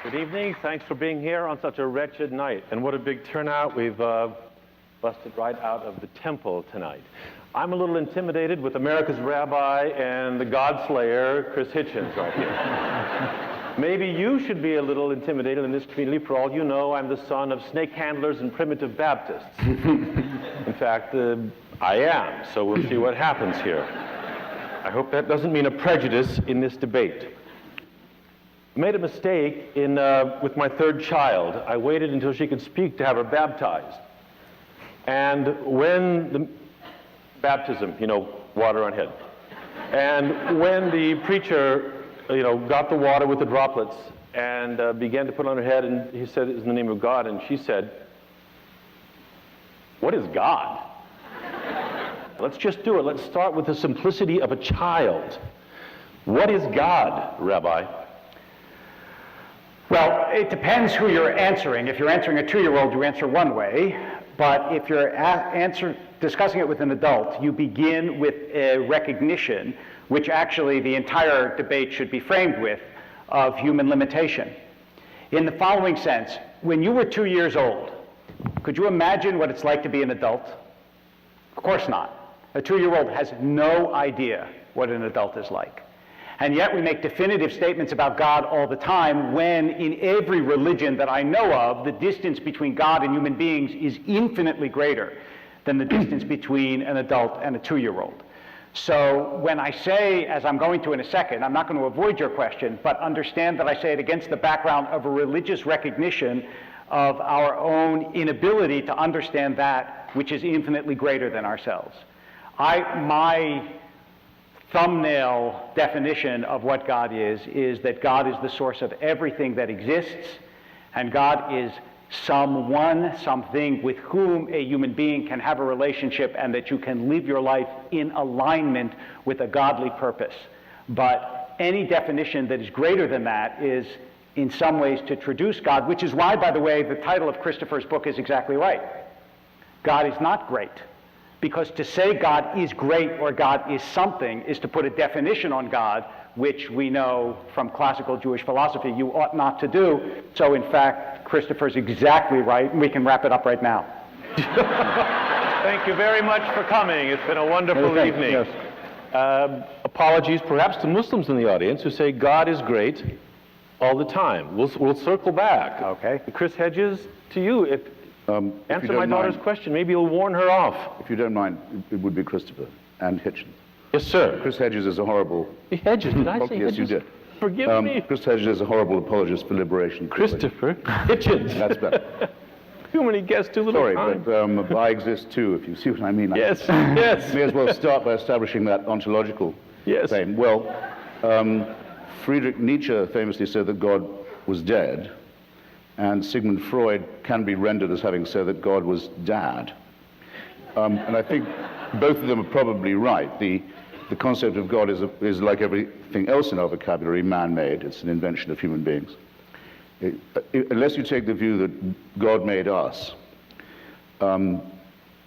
Good evening. Thanks for being here on such a wretched night. And what a big turnout. We've busted right out of the temple tonight. I'm a little intimidated with America's rabbi and the God Slayer, Chris Hitchens, right here. Maybe you should be a little intimidated in this community. For all you know, I'm the son of snake handlers and primitive Baptists. In fact, I am. So we'll see what happens here. I hope that doesn't mean a prejudice in this debate. I made a mistake with my third child. I waited until she could speak to have her baptized. And when the baptism, water on head. And when the preacher, got the water with the droplets and began to put on her head, and he said it was in the name of God, and she said, "What is God?" Let's just do it. Let's start with the simplicity of a child. What is God, Rabbi? Well, it depends who you're answering. If you're answering a 2-year-old, you answer one way. But if you're discussing it with an adult, you begin with a recognition, which actually the entire debate should be framed with, of human limitation. In the following sense, when you were 2 years old, could you imagine what it's like to be an adult? Of course not. A 2-year-old has no idea what an adult is like. And yet we make definitive statements about God all the time when in every religion that I know of, the distance between God and human beings is infinitely greater than the distance between an adult and a 2-year-old. So when I say, as I'm going to in a second, I'm not going to avoid your question, but understand that I say it against the background of a religious recognition of our own inability to understand that which is infinitely greater than ourselves. My thumbnail definition of what God is that God is the source of everything that exists, and God is someone, something with whom a human being can have a relationship, and that you can live your life in alignment with a godly purpose. But any definition that is greater than that is in some ways to traduce God, which is why, by the way, the title of Christopher's book is exactly right. God is not great. Because to say God is great or God is something is to put a definition on God, which we know from classical Jewish philosophy you ought not to do. So in fact, Christopher's exactly right, and we can wrap it up right now. Thank you very much for coming. It's been a wonderful evening. Yes. Apologies perhaps to Muslims in the audience who say God is great all the time. We'll circle back. Okay. Chris Hedges, to you, answer my daughter's question. Maybe you'll warn her off. If you don't mind, it would be Christopher and Hitchens. Yes, sir. Chris Hedges is a horrible... Hedges? Did I say yes, Hedges? you did. Forgive me. Chris Hedges is a horrible apologist for liberation. Christopher Hitchens. That's better. Too many guests, too little time. Sorry, but I exist too, if you see what I mean. Yes, yes. May as well start by establishing that ontological claim. Well, Friedrich Nietzsche famously said that God was dead, and Sigmund Freud can be rendered as having said that God was dad. And I think both of them are probably right. The concept of God is like everything else in our vocabulary, man-made. It's an invention of human beings. Unless you take the view that God made us, in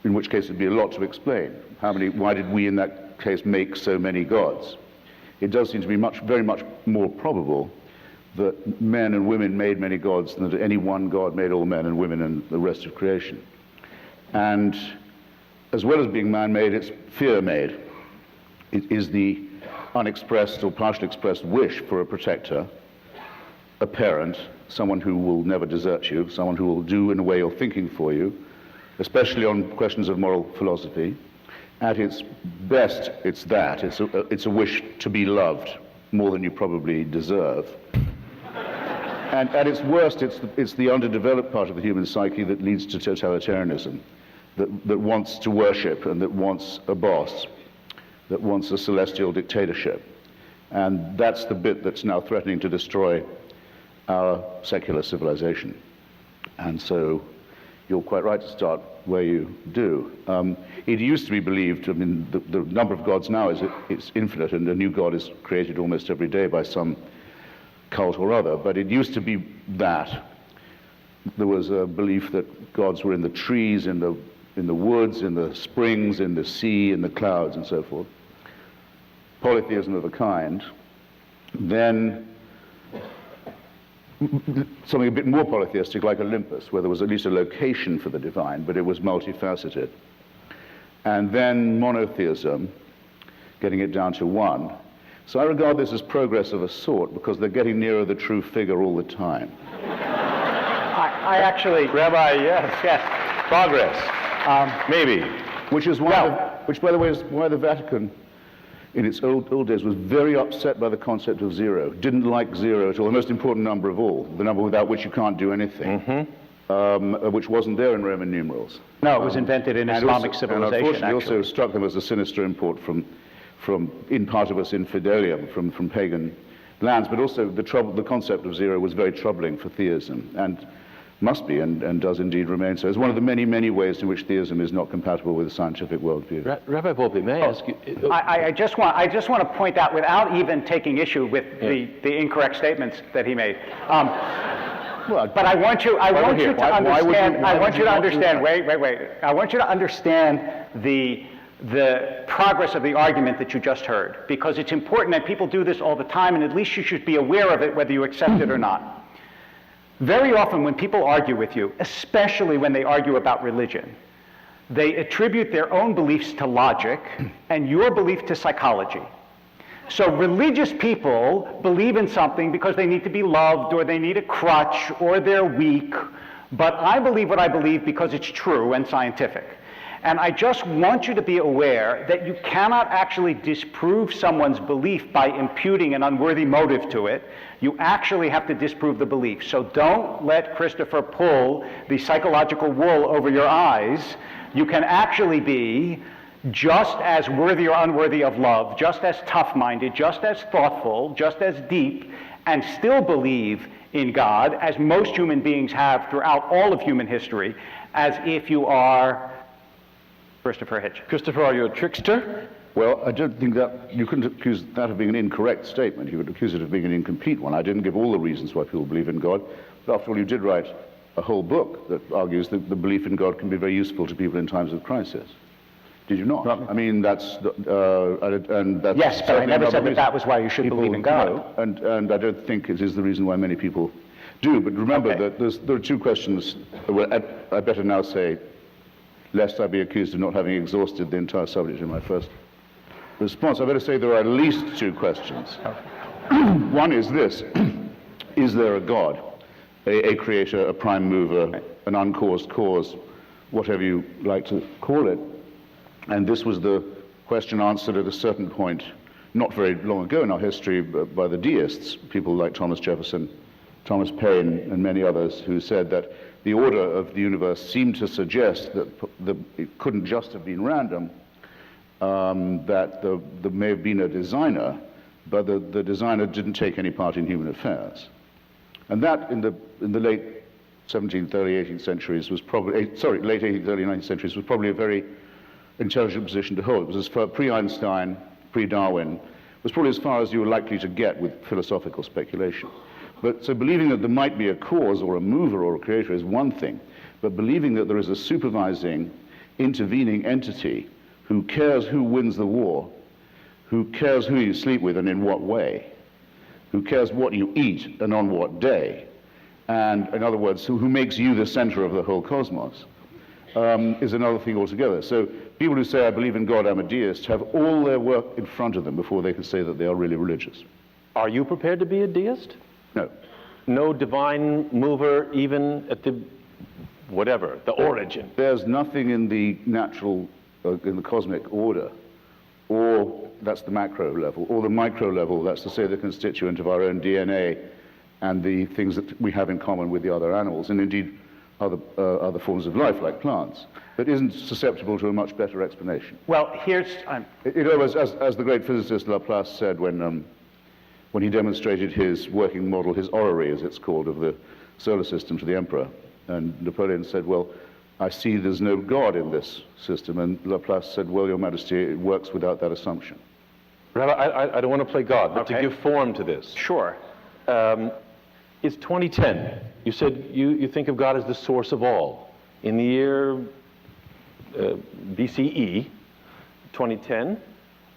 which case it'd be a lot to explain. Why did we in that case make so many gods? It does seem to be very much more probable that men and women made many gods than that any one God made all men and women and the rest of creation. And as well as being man-made, it's fear-made. It is the unexpressed or partially expressed wish for a protector, a parent, someone who will never desert you, someone who will do in a way you're thinking for you, especially on questions of moral philosophy. At its best, it's that. It's a wish to be loved more than you probably deserve. And at its worst, it's the underdeveloped part of the human psyche that leads to totalitarianism, that wants to worship and that wants a boss, that wants a celestial dictatorship. And that's the bit that's now threatening to destroy our secular civilization. And so you're quite right to start where you do. It used to be believed, the number of gods now it's infinite, and a new god is created almost every day by some cult or other, but it used to be that. There was a belief that gods were in the trees, in the woods, in the springs, in the sea, in the clouds, and so forth. Polytheism of a kind. Then something a bit more polytheistic like Olympus, where there was at least a location for the divine, but it was multifaceted. And then monotheism, getting it down to one. So I regard this as progress of a sort, because they're getting nearer the true figure all the time. I actually... Rabbi, yes. Progress. Maybe. Which is why, which, by the way, is why the Vatican, in its old days, was very upset by the concept of zero. Didn't like zero at all. The most important number of all, the number without which you can't do anything, which wasn't there in Roman numerals. No, it was invented in Islamic civilization. And unfortunately, also struck them as a sinister import from in partibus infidelium, from pagan lands. But also the concept of zero was very troubling for theism, and must be, and does indeed remain so. It's one of the many, many ways in which theism is not compatible with the scientific worldview. Rabbi Wolpe, may I ask you? I just want to point out, without even taking issue with the incorrect statements that he made. But I want you to understand. Wait. I want you to understand the progress of the argument that you just heard, because it's important, and people do this all the time, and at least you should be aware of it, whether you accept it or not. Very often when people argue with you, especially when they argue about religion, they attribute their own beliefs to logic and your belief to psychology. So religious people believe in something because they need to be loved, or they need a crutch, or they're weak. But I believe what I believe because it's true and scientific. And I just want you to be aware that you cannot actually disprove someone's belief by imputing an unworthy motive to it. You actually have to disprove the belief. So don't let Christopher pull the psychological wool over your eyes. You can actually be just as worthy or unworthy of love, just as tough-minded, just as thoughtful, just as deep, and still believe in God, as most human beings have throughout all of human history, as if you are Christopher Hitchens. Christopher, are you a trickster? Well, I don't think that you couldn't accuse that of being an incorrect statement. You would accuse it of being an incomplete one. I didn't give all the reasons why people believe in God, but after all, you did write a whole book that argues that the belief in God can be very useful to people in times of crisis. Did you not? Right. I mean, that's and that's yes, but I never said that was why you should believe in God. No, and I don't think it is the reason why many people do. But remember that there are two questions. Well, I better now say, lest I be accused of not having exhausted the entire subject in my first response, I better say there are at least two questions. One is this: is there a God, a creator, a prime mover, an uncaused cause, whatever you like to call it? And this was the question answered at a certain point, not very long ago in our history, by the deists, people like Thomas Jefferson, Thomas Paine, and many others, who said that the order of the universe seemed to suggest that it couldn't just have been random, that there may have been a designer, but the designer didn't take any part in human affairs. And that, in the late 17th, early 18th centuries was probably, late 18th, early 19th centuries was probably a very intelligent position to hold. It was as far pre-Einstein, pre-Darwin, was probably as far as you were likely to get with philosophical speculation. But so believing that there might be a cause or a mover or a creator is one thing, but believing that there is a supervising, intervening entity who cares who wins the war, who cares who you sleep with and in what way, who cares what you eat and on what day, and in other words, who makes you the center of the whole cosmos, is another thing altogether. So people who say, I believe in God, I'm a deist, have all their work in front of them before they can say that they are really religious. Are you prepared to be a deist? No. No divine mover, even at the, whatever, the origin? There's nothing in the natural, in the cosmic order, or that's the macro level, or the micro level, that's to say the constituent of our own DNA and the things that we have in common with the other animals, and indeed other forms of life like plants, that isn't susceptible to a much better explanation. Well, here's... as the great physicist Laplace said when he demonstrated his working model, his orrery as it's called, of the solar system to the emperor, and Napoleon said, well, I see there's no God in this system, and Laplace said, well, Your Majesty, it works without that assumption. Rabbi, I don't want to play God, but to give form to this. Sure. It's 2010. You said you think of God as the source of all. In the year BCE, 2010,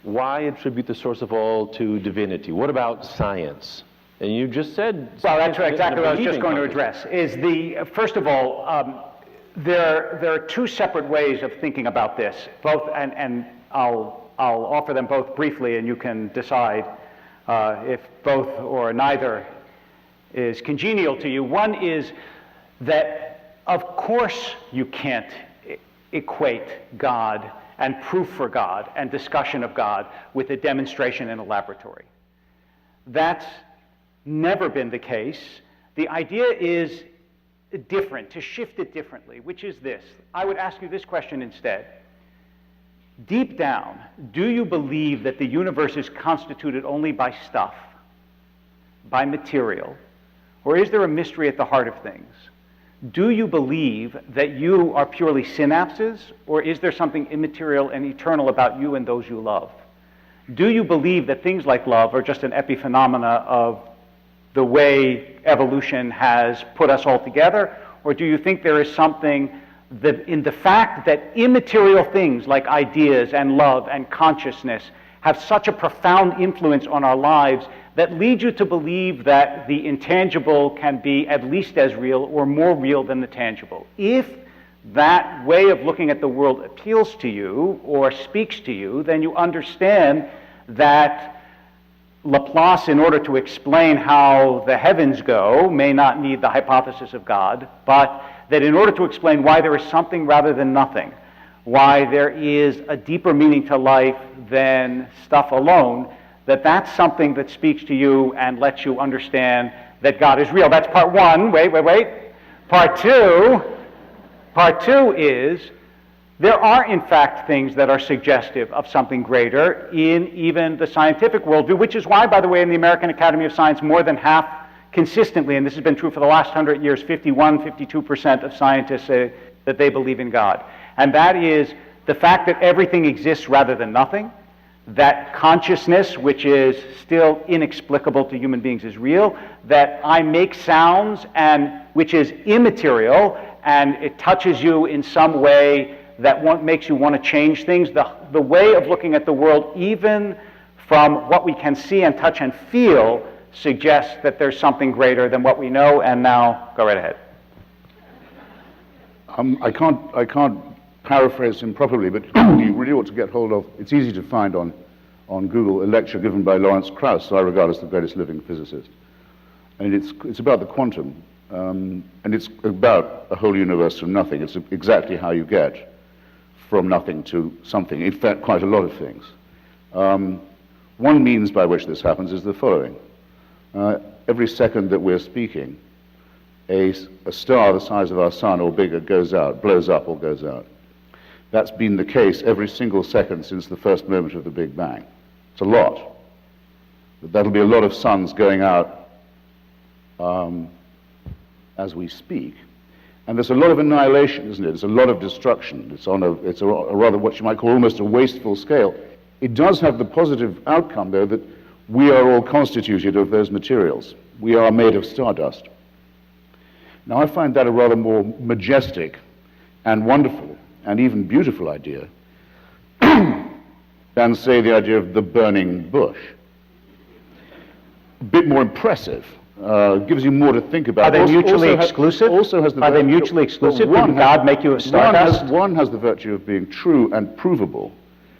why attribute the source of all to divinity? What about science? And you just said... Well, that's right, exactly what I was just believing going to consciousness. address. First of all, there are two separate ways of thinking about this, both, and I'll offer them both briefly, and you can decide if both or neither is congenial to you. One is that, of course, you can't equate God and proof for God and discussion of God with a demonstration in a laboratory. That's never been the case. The idea is different, to shift it differently, which is this. I would ask you this question instead. Deep down, do you believe that the universe is constituted only by stuff, by material, or is there a mystery at the heart of things? Do you believe that you are purely synapses, or is there something immaterial and eternal about you and those you love? Do you believe that things like love are just an epiphenomena of the way evolution has put us all together, or do you think there is something that in the fact that immaterial things like ideas and love and consciousness have such a profound influence on our lives that lead you to believe that the intangible can be at least as real or more real than the tangible? If that way of looking at the world appeals to you or speaks to you, then you understand that Laplace, in order to explain how the heavens go, may not need the hypothesis of God, but that in order to explain why there is something rather than nothing, why there is a deeper meaning to life than stuff alone, that's something that speaks to you and lets you understand that God is real. That's part one. Wait. Part two is there are, in fact, things that are suggestive of something greater in even the scientific worldview, which is why, by the way, in the American Academy of Science, more than half consistently, and this has been true for the last 100 years, 52% of scientists say that they believe in God. And that is the fact that everything exists rather than nothing, that consciousness, which is still inexplicable to human beings, is real, that I make sounds, and which is immaterial, and it touches you in some way that makes you want to change things. The way of looking at the world, even from what we can see and touch and feel, suggests that there's something greater than what we know. And now, go right ahead. I can't paraphrase him properly, but you really ought to get hold of, it's easy to find on Google, a lecture given by Lawrence Krauss, who I regard as the greatest living physicist. And it's about the quantum, and it's about a whole universe from nothing. It's exactly how you get from nothing to something, in fact, quite a lot of things. One means by which this happens is the following. Every second that we're speaking, a star the size of our sun or bigger goes out, blows up or goes out. That's been the case every single second since the first moment of the Big Bang. It's a lot. That'll be a lot of suns going out as we speak. And there's a lot of annihilation, isn't it? There's a lot of destruction. It's a rather what you might call almost a wasteful scale. It does have the positive outcome, though, that we are all constituted of those materials. We are made of stardust. Now, I find that a rather more majestic and wonderful and even beautiful idea than, say, the idea of the burning bush. A bit more impressive. Gives you more to think about. Are they mutually exclusive? Are they mutually exclusive? Did God make you a stardust? One has the virtue of being true and provable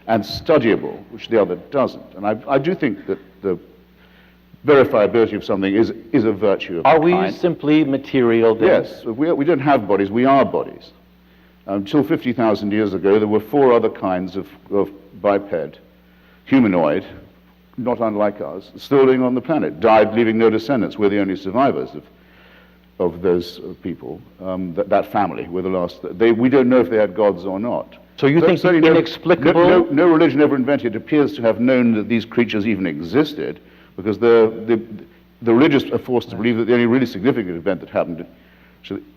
and studyable, which the other doesn't. And I do think that the verifiability of something is a virtue of Are the we kind. simply material then? Yes, we don't have bodies, we are bodies. Until 50,000 years ago, there were 4 other kinds of biped, humanoid, not unlike us, still living on the planet, died leaving no descendants. We're the only survivors of those people, that family. We're the last. We don't know if they had gods or not. So you think the inexplicable... No religion ever invented appears to have known that these creatures even existed, because the religious are forced to believe that the only really significant event that happened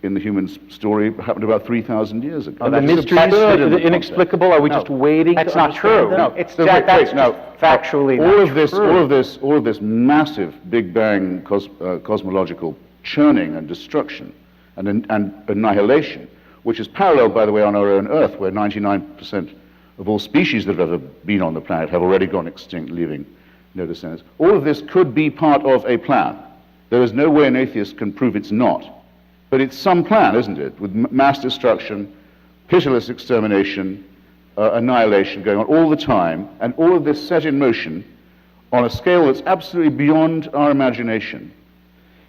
in the human story happened about 3,000 years ago. The mysteries, the inexplicable, are we just waiting That's to not true. them? No, that's factually all of this massive Big Bang cosmological churning and destruction and annihilation, which is paralleled, by the way, on our own Earth, where 99% of all species that have ever been on the planet have already gone extinct, leaving no descendants. All of this could be part of a plan. There is no way an atheist can prove it's not. But it's some plan, isn't it, with mass destruction, pitiless extermination, annihilation going on all the time, and all of this set in motion on a scale that's absolutely beyond our imagination,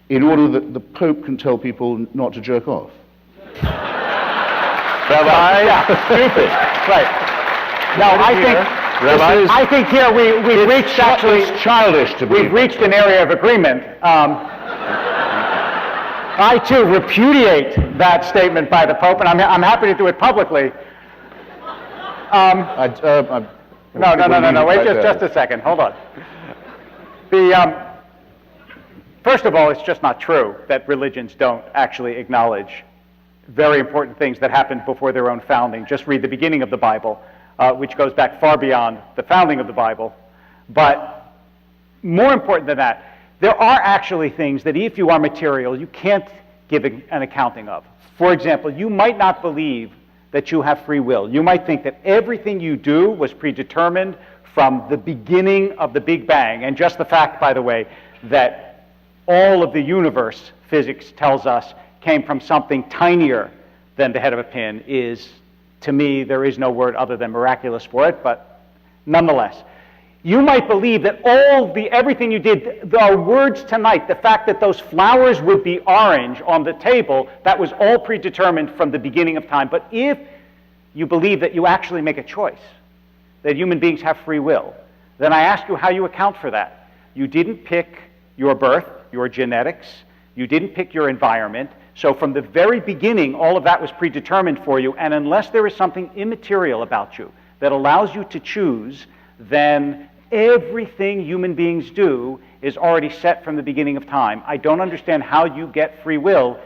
in order that the Pope can tell people not to jerk off. Rabbi, stupid. Right. Now, I think here we've reached actually... It's childish to believe. We've reached an area of agreement. I, too, repudiate that statement by the Pope, and I'm happy to do it publicly. No. Wait just a second. Hold on. First of all, it's just not true that religions don't actually acknowledge very important things that happened before their own founding. Just read the beginning of the Bible, which goes back far beyond the founding of the Bible. But more important than that, there are actually things that if you are material, you can't give an accounting of. For example, you might not believe that you have free will. You might think that everything you do was predetermined from the beginning of the Big Bang. And just the fact, by the way, that all of the universe, physics tells us, came from something tinier than the head of a pin is, to me, there is no word other than miraculous for it, but nonetheless. You might believe that everything you did, our words tonight, the fact that those flowers would be orange on the table, that was all predetermined from the beginning of time. But if you believe that you actually make a choice, that human beings have free will, then I ask you how you account for that. You didn't pick your birth, your genetics, you didn't pick your environment, so from the very beginning, all of that was predetermined for you, and unless there is something immaterial about you that allows you to choose, then everything human beings do is already set from the beginning of time. I don't understand how you get free will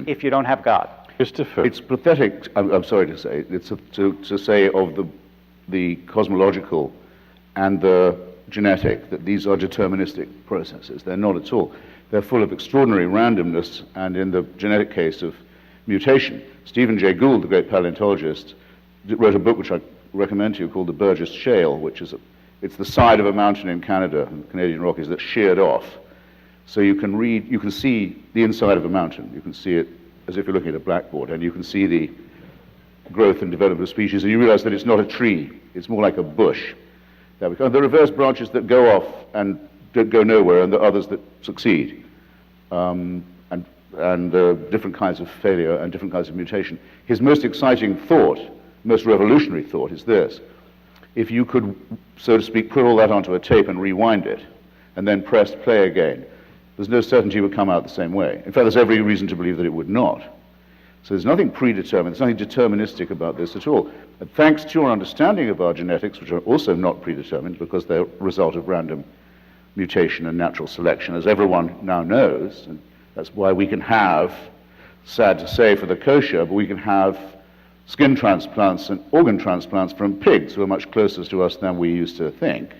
if you don't have God. Christopher. It's pathetic, I'm sorry to say, to say of the cosmological and the genetic that these are deterministic processes. They're not at all. They're full of extraordinary randomness, and in the genetic case of mutation, Stephen Jay Gould, the great paleontologist, wrote a book which I recommend to you called The Burgess Shale, which is it's the side of a mountain in Canada, in the Canadian Rockies, that's sheared off. So you can see the inside of a mountain. You can see it as if you're looking at a blackboard, and you can see the growth and development of species, and you realize that it's not a tree, it's more like a bush. There are reverse branches that go off and don't go nowhere, and there are others that succeed, and different kinds of failure and different kinds of mutation. His most exciting thought, most revolutionary thought, is this. If you could, so to speak, put all that onto a tape and rewind it, and then press play again, there's no certainty it would come out the same way. In fact, there's every reason to believe that it would not. So there's nothing predetermined, there's nothing deterministic about this at all. And thanks to your understanding of our genetics, which are also not predetermined because they're a result of random mutation and natural selection, as everyone now knows, and that's why we can have, sad to say for the kosher, but we can have skin transplants and organ transplants from pigs who are much closer to us than we used to think.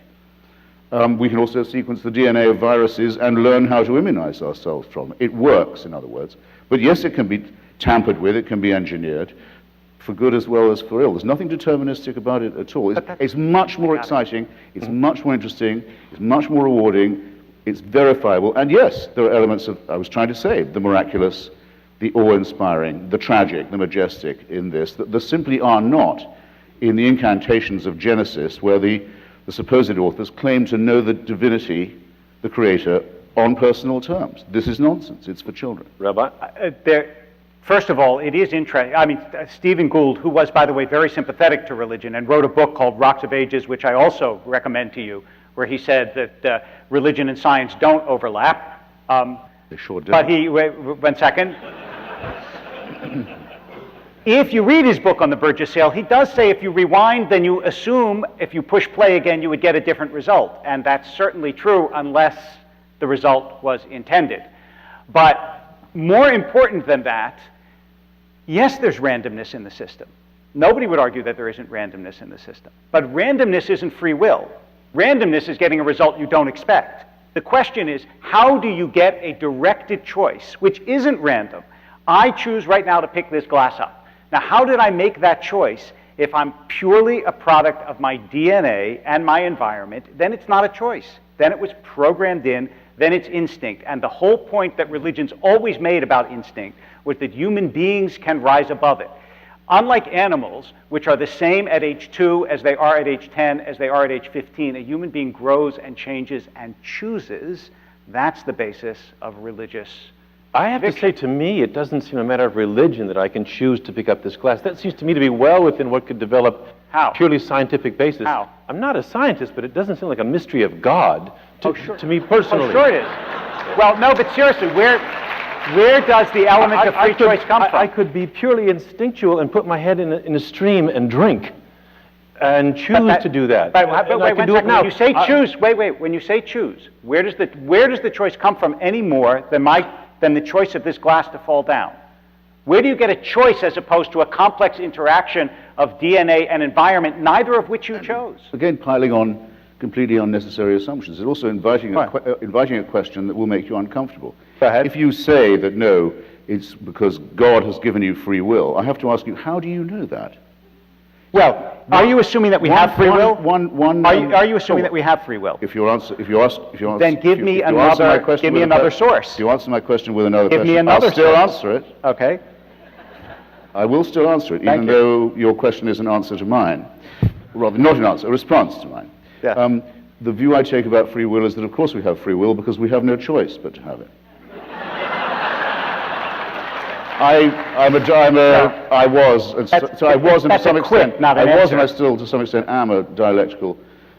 We can also sequence the DNA of viruses and learn how to immunize ourselves from them. It works, in other words. But yes, it can be tampered with, it can be engineered, for good as well as for ill. There's nothing deterministic about it at all. It's much more exciting, it's much more interesting, it's much more rewarding, it's verifiable, and yes, there are elements of, I was trying to say, the miraculous, the awe-inspiring, the tragic, the majestic in this, that there simply are not in the incantations of Genesis, where the supposed authors claim to know the divinity, the creator, on personal terms. This is nonsense. It's for children. Rabbi? First of all, it is interesting. I mean, Stephen Gould, who was, by the way, very sympathetic to religion and wrote a book called Rocks of Ages, which I also recommend to you, where he said that religion and science don't overlap. They sure do. But one second. If you read his book on the Burgess Shale, he does say if you rewind, then you assume if you push play again, you would get a different result. And that's certainly true unless the result was intended. But more important than that, yes, there's randomness in the system. Nobody would argue that there isn't randomness in the system. But randomness isn't free will. Randomness is getting a result you don't expect. The question is, how do you get a directed choice, which isn't random? I choose right now to pick this glass up. Now, how did I make that choice If I'm purely a product of my DNA and my environment, then it's not a choice. Then it was programmed in, then it's instinct. And the whole point that religions always made about instinct was that human beings can rise above it. Unlike animals, which are the same at age 2 as they are at age 10, as they are at age 15, a human being grows and changes and chooses. That's the basis of religious I have to say, to me, it doesn't seem a matter of religion that I can choose to pick up this class. That seems to me to be well within what could develop purely scientific basis. How? I'm not a scientist, but it doesn't seem like a mystery of God to me personally. Oh, sure it is. Well, no, but seriously, where does the element of free choice come from? I could be purely instinctual and put my head in a stream and drink and choose to do that. But wait, one second. When you say choose, when you say choose, where does the choice come from any more than the choice of this glass to fall down? Where do you get a choice as opposed to a complex interaction of DNA and environment, neither of which you chose? Again, piling on completely unnecessary assumptions. It's also inviting a question that will make you uncomfortable. Go ahead. If you say that no, it's because God has given you free will, I have to ask you, how do you know that? Well, are you assuming that we have free will? Are you assuming so that we have free will? If you answer, then give me another source. If you answer my question with another question, me another I'll still source. answer it. Okay. I will still answer it, even though your question is an answer to mine. Rather, not an answer, a response to mine. Yeah. The view I take about free will is that, of course, we have free will because we have no choice but to have it. I was, and to some extent, and I still, to some extent, am a dialectical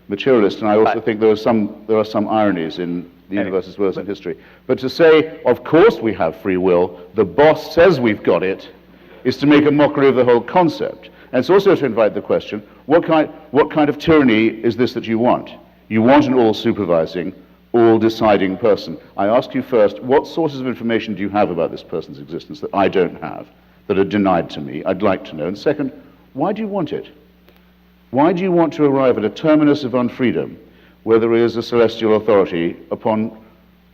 materialist, and I also think there are some ironies in the universe as well as in history. But to say, of course we have free will, the boss says we've got it, is to make a mockery of the whole concept. And it's also to invite the question, what kind of tyranny is this that you want? You want an all-supervising, all-deciding person. I ask you first, what sources of information do you have about this person's existence that I don't have, that are denied to me? I'd like to know. And second, why do you want it? Why do you want to arrive at a terminus of unfreedom where there is a celestial authority upon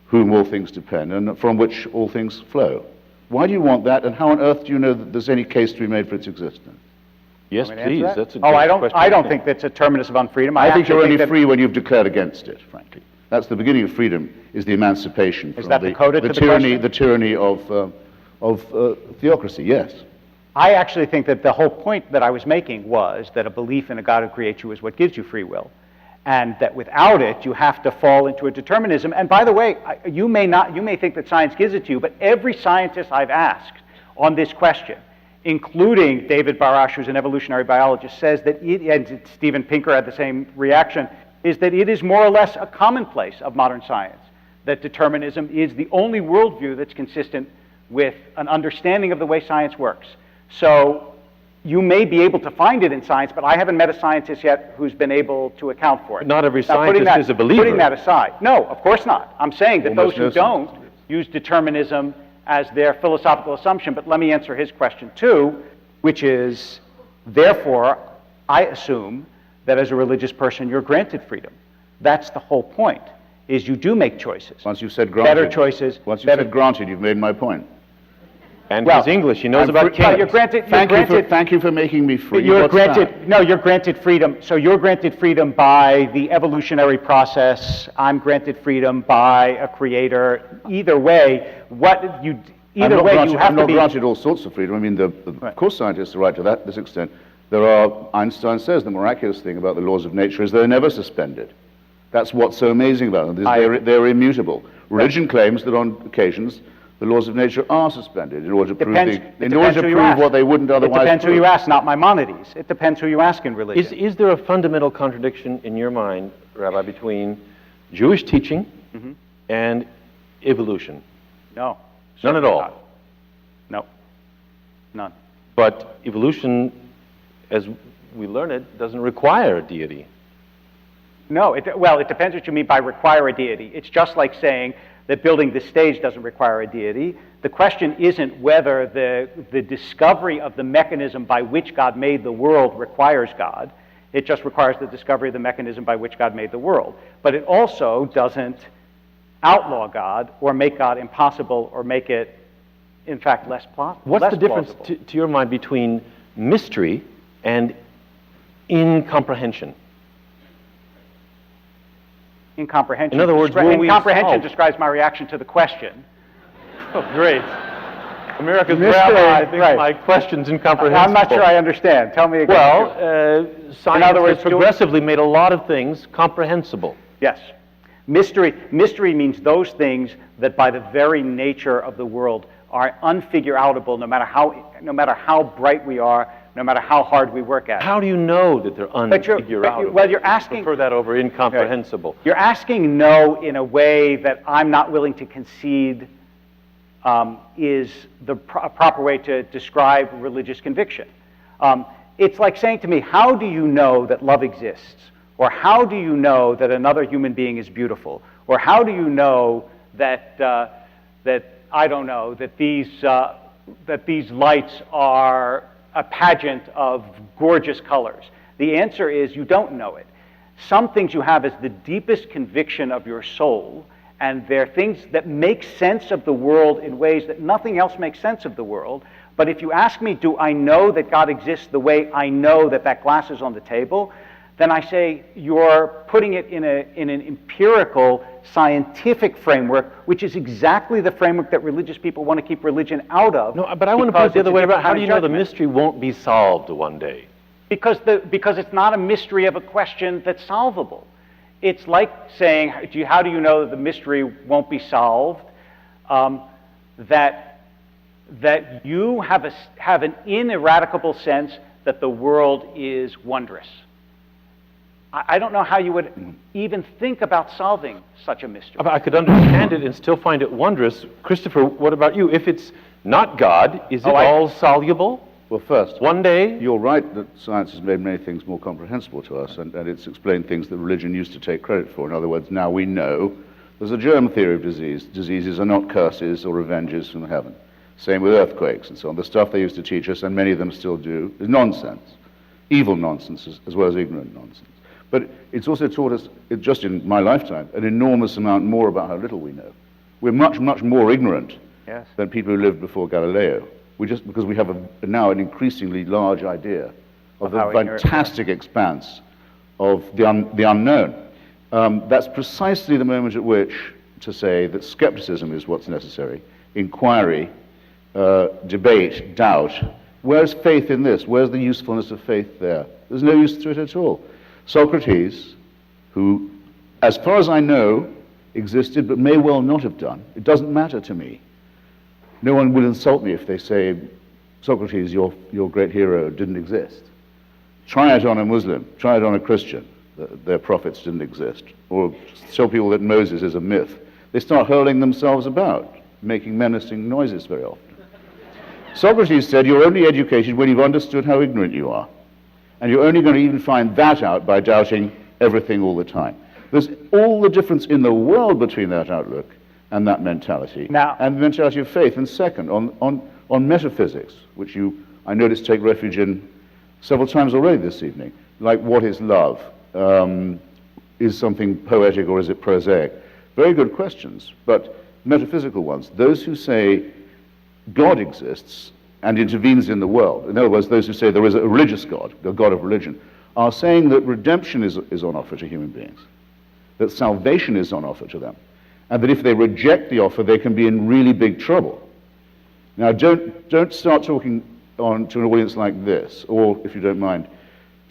whom all things depend and from which all things flow? Why do you want that, and how on earth do you know that there's any case to be made for its existence? Yes, please. That's a good question. I don't think that's a terminus of unfreedom. I think you're only free when you've declared against it, frankly. That's the beginning of freedom, is the emancipation from the tyranny of theocracy, yes. I actually think that the whole point that I was making was that a belief in a God who creates you is what gives you free will, and that without it, you have to fall into a determinism. And by the way, you may think that science gives it to you, but every scientist I've asked on this question, including David Barash, who's an evolutionary biologist, says that and Steven Pinker had the same reaction, is that it is more or less a commonplace of modern science, that determinism is the only worldview that's consistent with an understanding of the way science works. So you may be able to find it in science, but I haven't met a scientist yet who's been able to account for it. Not every scientist is a believer. Putting that aside. No, of course not. I'm saying that those who don't use determinism as their philosophical assumption, but let me answer his question too, which is, therefore, I assume that as a religious person, you're granted freedom. That's the whole point, is you do make choices. Once you've said granted. Better choices. Once you've said granted, you've made my point. And he's English. He knows about kings. You're granted. Thank you for making me free. You're granted freedom. So you're granted freedom by the evolutionary process. I'm granted freedom by a creator. Either way, you have to be. I'm not granted all sorts of freedom. I mean, of course, scientists are right to this extent. Einstein says the miraculous thing about the laws of nature is they're never suspended. That's what's so amazing about them. They're immutable. Religion claims that on occasions the laws of nature are suspended in order to prove what they wouldn't otherwise prove. It depends who you ask, not Maimonides. It depends who you ask in religion. Is there a fundamental contradiction in your mind, Rabbi, between Jewish teaching and evolution? No. None at all? Not. No. None. But evolution, as we learn it, doesn't require a deity. No. Well, it depends what you mean by require a deity. It's just like saying that building the stage doesn't require a deity. The question isn't whether the discovery of the mechanism by which God made the world requires God. It just requires the discovery of the mechanism by which God made the world. But it also doesn't outlaw God or make God impossible or make it, in fact, less plausible. What's the difference, to your mind, between mystery and incomprehension. Incomprehension. In other words, will we incomprehension solve- describes my reaction to the question. Oh, great. America's Mystery, rabbi thinks right. my question's incomprehensible. I'm not sure I understand. Tell me again. Well, science other words, has progressively made a lot of things comprehensible. Yes. Mystery means those things that by the very nature of the world are unfigure-outable no matter how bright we are, no matter how hard we work at it. How do you know that they're unfigure-outable? Well, you're asking... I prefer that over incomprehensible. You're asking no in a way that I'm not willing to concede is the proper way to describe religious conviction. It's like saying to me, how do you know that love exists? Or how do you know that another human being is beautiful? Or how do you know that, I don't know, that these lights are a pageant of gorgeous colors? The answer is you don't know it. Some things you have as the deepest conviction of your soul, and they're things that make sense of the world in ways that nothing else makes sense of the world. But if you ask me, do I know that God exists the way I know that that glass is on the table, then I say you're putting it in an empirical, scientific framework, which is exactly the framework that religious people want to keep religion out of. No, but I want to put it the other way around. How do you know the mystery won't be solved one day? Because it's not a mystery of a question that's solvable. It's like saying, how do you know that the mystery won't be solved? That you have an ineradicable sense that the world is wondrous. I don't know how you would even think about solving such a mystery. I could understand it and still find it wondrous. Christopher, what about you? If it's not God, is it all soluble? Well, first, one day? You're right that science has made many things more comprehensible to us, and it's explained things that religion used to take credit for. In other words, now we know there's a germ theory of disease. Diseases are not curses or revenges from heaven. Same with earthquakes and so on. The stuff they used to teach us, and many of them still do, is nonsense. Evil nonsense as well as ignorant nonsense. But it's also taught us, just in my lifetime, an enormous amount more about how little we know. We're much, much more ignorant than people who lived before Galileo. Because we have now an increasingly large idea of the fantastic expanse of the unknown. That's precisely the moment at which to say that skepticism is what's necessary. Inquiry, debate, doubt. Where's faith in this? Where's the usefulness of faith there? There's no use to it at all. Socrates, who, as far as I know, existed but may well not have done, it doesn't matter to me. No one will insult me if they say, Socrates, your great hero, didn't exist. Try it on a Muslim, try it on a Christian, their prophets didn't exist. Or tell people that Moses is a myth. They start hurling themselves about, making menacing noises very often. Socrates said, you're only educated when you've understood how ignorant you are. And you're only going to even find that out by doubting everything all the time. There's all the difference in the world between that outlook and that mentality, and the mentality of faith. And second, on metaphysics, which I noticed, take refuge in several times already this evening, like what is love? Is something poetic or is it prosaic? Very good questions, but metaphysical ones. Those who say God exists and intervenes in the world, in other words, those who say there is a religious God, the God of religion, are saying that redemption is on offer to human beings, that salvation is on offer to them, and that if they reject the offer, they can be in really big trouble. Now, don't start talking to an audience like this, or, if you don't mind,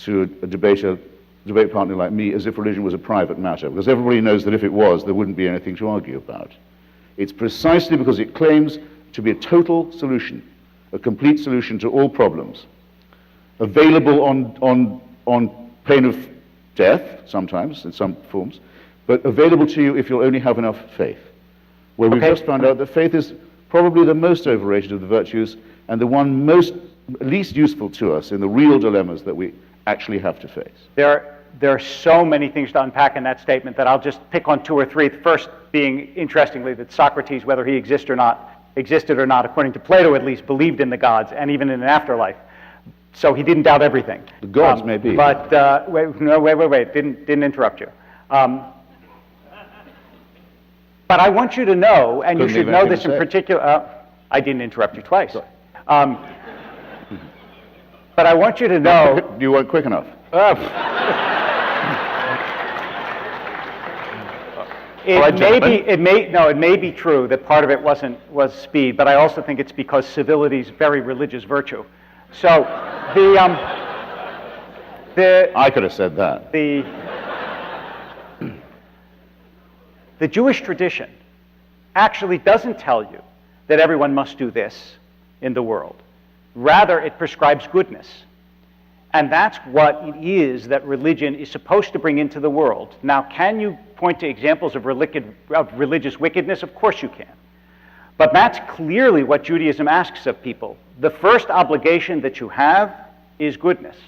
to a debate partner like me, as if religion was a private matter, because everybody knows that if it was, there wouldn't be anything to argue about. It's precisely because it claims to be a total solution, a complete solution to all problems, available on pain of death, sometimes, in some forms, but available to you if you'll only have enough faith. Well, we've just found out that faith is probably the most overrated of the virtues and the one least useful to us in the real dilemmas that we actually have to face. There are so many things to unpack in that statement that I'll just pick on two or three. The first being, interestingly, that Socrates, whether he existed or not, according to Plato at least, believed in the gods and even in an afterlife. So he didn't doubt everything. The gods may be. But, wait, didn't interrupt you. But I want you to know, and you should know this in particular, I didn't interrupt you twice. But I want you to know... You weren't quick enough. It may be true that part of it was speed, but I also think it's because civility is very religious virtue. So I could have said that. The Jewish tradition actually doesn't tell you that everyone must do this in the world. Rather, it prescribes goodness. And that's what it is that religion is supposed to bring into the world. Now, can you point to examples of religious wickedness? Of course you can. But that's clearly what Judaism asks of people. The first obligation that you have is goodness.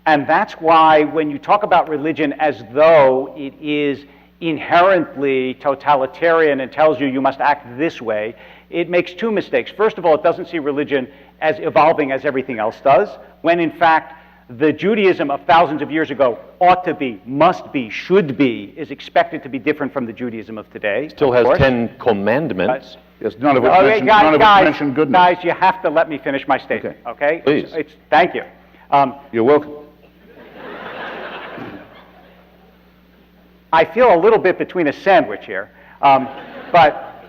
And that's why when you talk about religion as though it is inherently totalitarian and tells you must act this way, it makes two mistakes. First of all, it doesn't see religion as evolving as everything else does, when in fact the Judaism of thousands of years ago ought to be, must be, should be, is expected to be different from the Judaism of today. Still has 10 commandments. Yes, none of it mention goodness. Guys, you have to let me finish my statement, okay? Please. Thank you. You're welcome. I feel a little bit between a sandwich here, but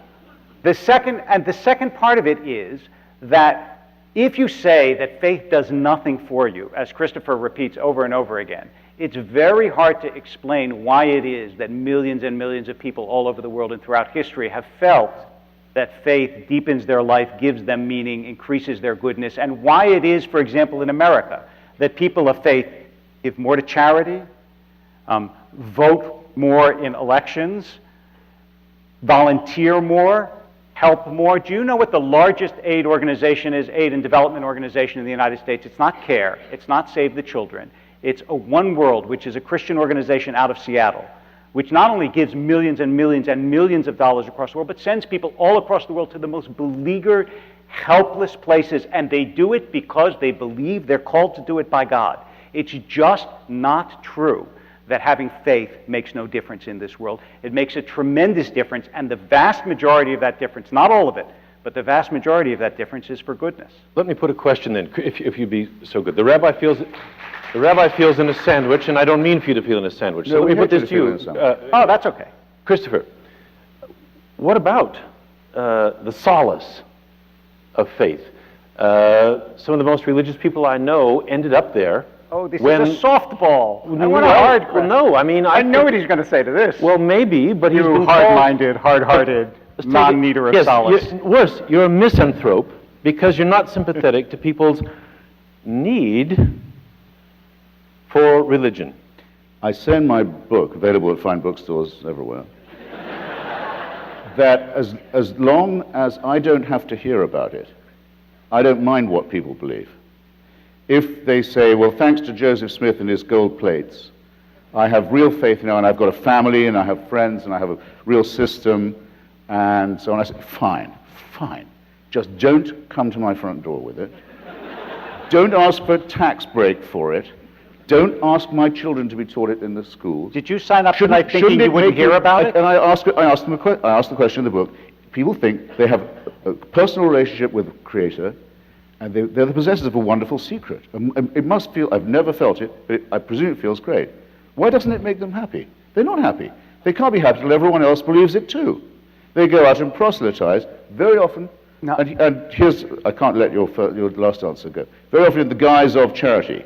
the second part of it is that if you say that faith does nothing for you, as Christopher repeats over and over again, it's very hard to explain why it is that millions and millions of people all over the world and throughout history have felt that faith deepens their life, gives them meaning, increases their goodness, and why it is, for example, in America, that people of faith give more to charity, vote more in elections, volunteer more, help more. Do you know what the largest aid organization is, aid and development organization in the United States? It's not CARE. It's not Save the Children. It's One World, which is a Christian organization out of Seattle, which not only gives millions and millions and millions of dollars across the world, but sends people all across the world to the most beleaguered, helpless places, and they do it because they believe they're called to do it by God. It's just not true that having faith makes no difference in this world. It makes a tremendous difference, and the vast majority of that difference, not all of it, but the vast majority of that difference is for goodness. Let me put a question then, if you'd be so good. The rabbi feels in a sandwich, and I don't mean for you to feel in a sandwich. So let me put this to you. Oh, that's okay. Christopher, what about the solace of faith? Some of the most religious people I know ended up there. Oh, this is a softball. I want a hard question. Well, no, I mean... I know what he's going to say to this. Well, maybe, but he's been hard-minded, hard-hearted, non-needer of solace. Worse, you're a misanthrope because you're not sympathetic to people's need for religion. I say in my book, available at fine bookstores everywhere, that as long as I don't have to hear about it, I don't mind what people believe. If they say, well, thanks to Joseph Smith and his gold plates, I have real faith now, and I've got a family, and I have friends, and I have a real system, and so on, I say, fine. Just don't come to my front door with it. Don't ask for a tax break for it. Don't ask my children to be taught it in the schools. Did you sign up tonight thinking you wouldn't hear about it? And I asked the question in the book. People think they have a personal relationship with the Creator, and they're the possessors of a wonderful secret. It must feel, I've never felt it, but I presume it feels great. Why doesn't it make them happy? They're not happy. They can't be happy until everyone else believes it too. They go out and proselytize, very often, and here's, I can't let your last answer go, very often in the guise of charity.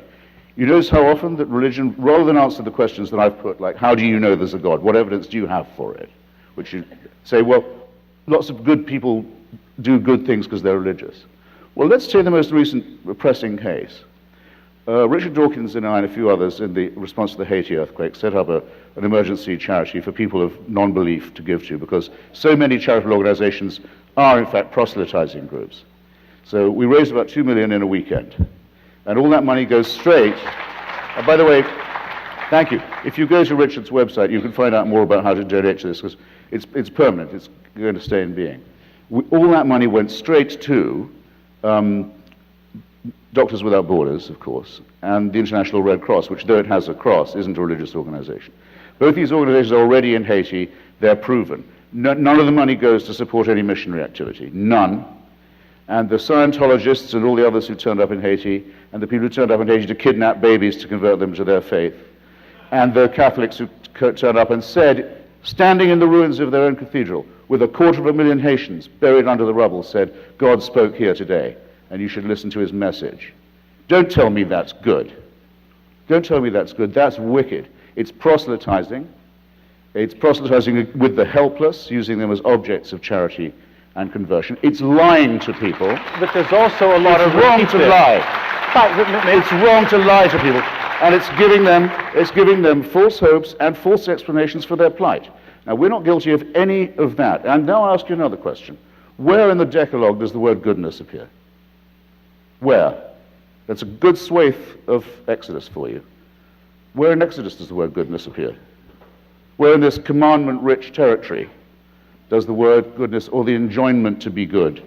You notice how often that religion, rather than answer the questions that I've put, like, how do you know there's a God? What evidence do you have for it? Which you say, well, lots of good people do good things because they're religious. Well, let's take the most recent pressing case. Richard Dawkins and I and a few others, in the response to the Haiti earthquake, set up an emergency charity for people of non-belief to give to, because so many charitable organizations are, in fact, proselytizing groups. So we raised about $2 million in a weekend. And all that money goes straight. By the way, thank you. If you go to Richard's website, you can find out more about how to donate to this, because it's permanent. It's going to stay in being. All that money went straight to Doctors Without Borders, of course, and the International Red Cross, which, though it has a cross, isn't a religious organization. Both these organizations are already in Haiti. They're proven. None of the money goes to support any missionary activity. None. and the Scientologists and all the others who turned up in Haiti, and the people who turned up in Haiti to kidnap babies to convert them to their faith, and the Catholics who turned up and said, standing in the ruins of their own cathedral, with 250,000 Haitians buried under the rubble, said, God spoke here today, and you should listen to his message. Don't tell me that's good. Don't tell me that's good. That's wicked. It's proselytizing. It's proselytizing with the helpless, using them as objects of charity and conversion. It's lying to people. But there's also a lot of wrong to lie. It's wrong to lie to people, and it's giving them false hopes and false explanations for their plight. Now, we're not guilty of any of that. And now I'll ask you another question. Where in the Decalogue does the word goodness appear? Where? That's a good swathe of Exodus for you. Where in Exodus does the word goodness appear? Where in this commandment-rich territory does the word goodness or the enjoinment to be good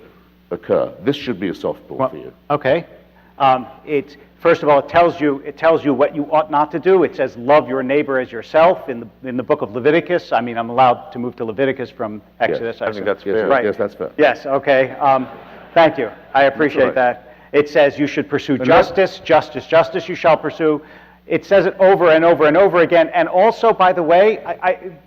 occur? This should be a softball for you. Okay. First of all, it tells you what you ought not to do. It says, love your neighbor as yourself in the book of Leviticus. I mean, I'm allowed to move to Leviticus from Exodus. Yes, I think that's fair. Right. Yes, that's fair. Yes, okay. Thank you. I appreciate that. It says you should pursue justice, justice you shall pursue. It says it over and over and over again. And also, by the way,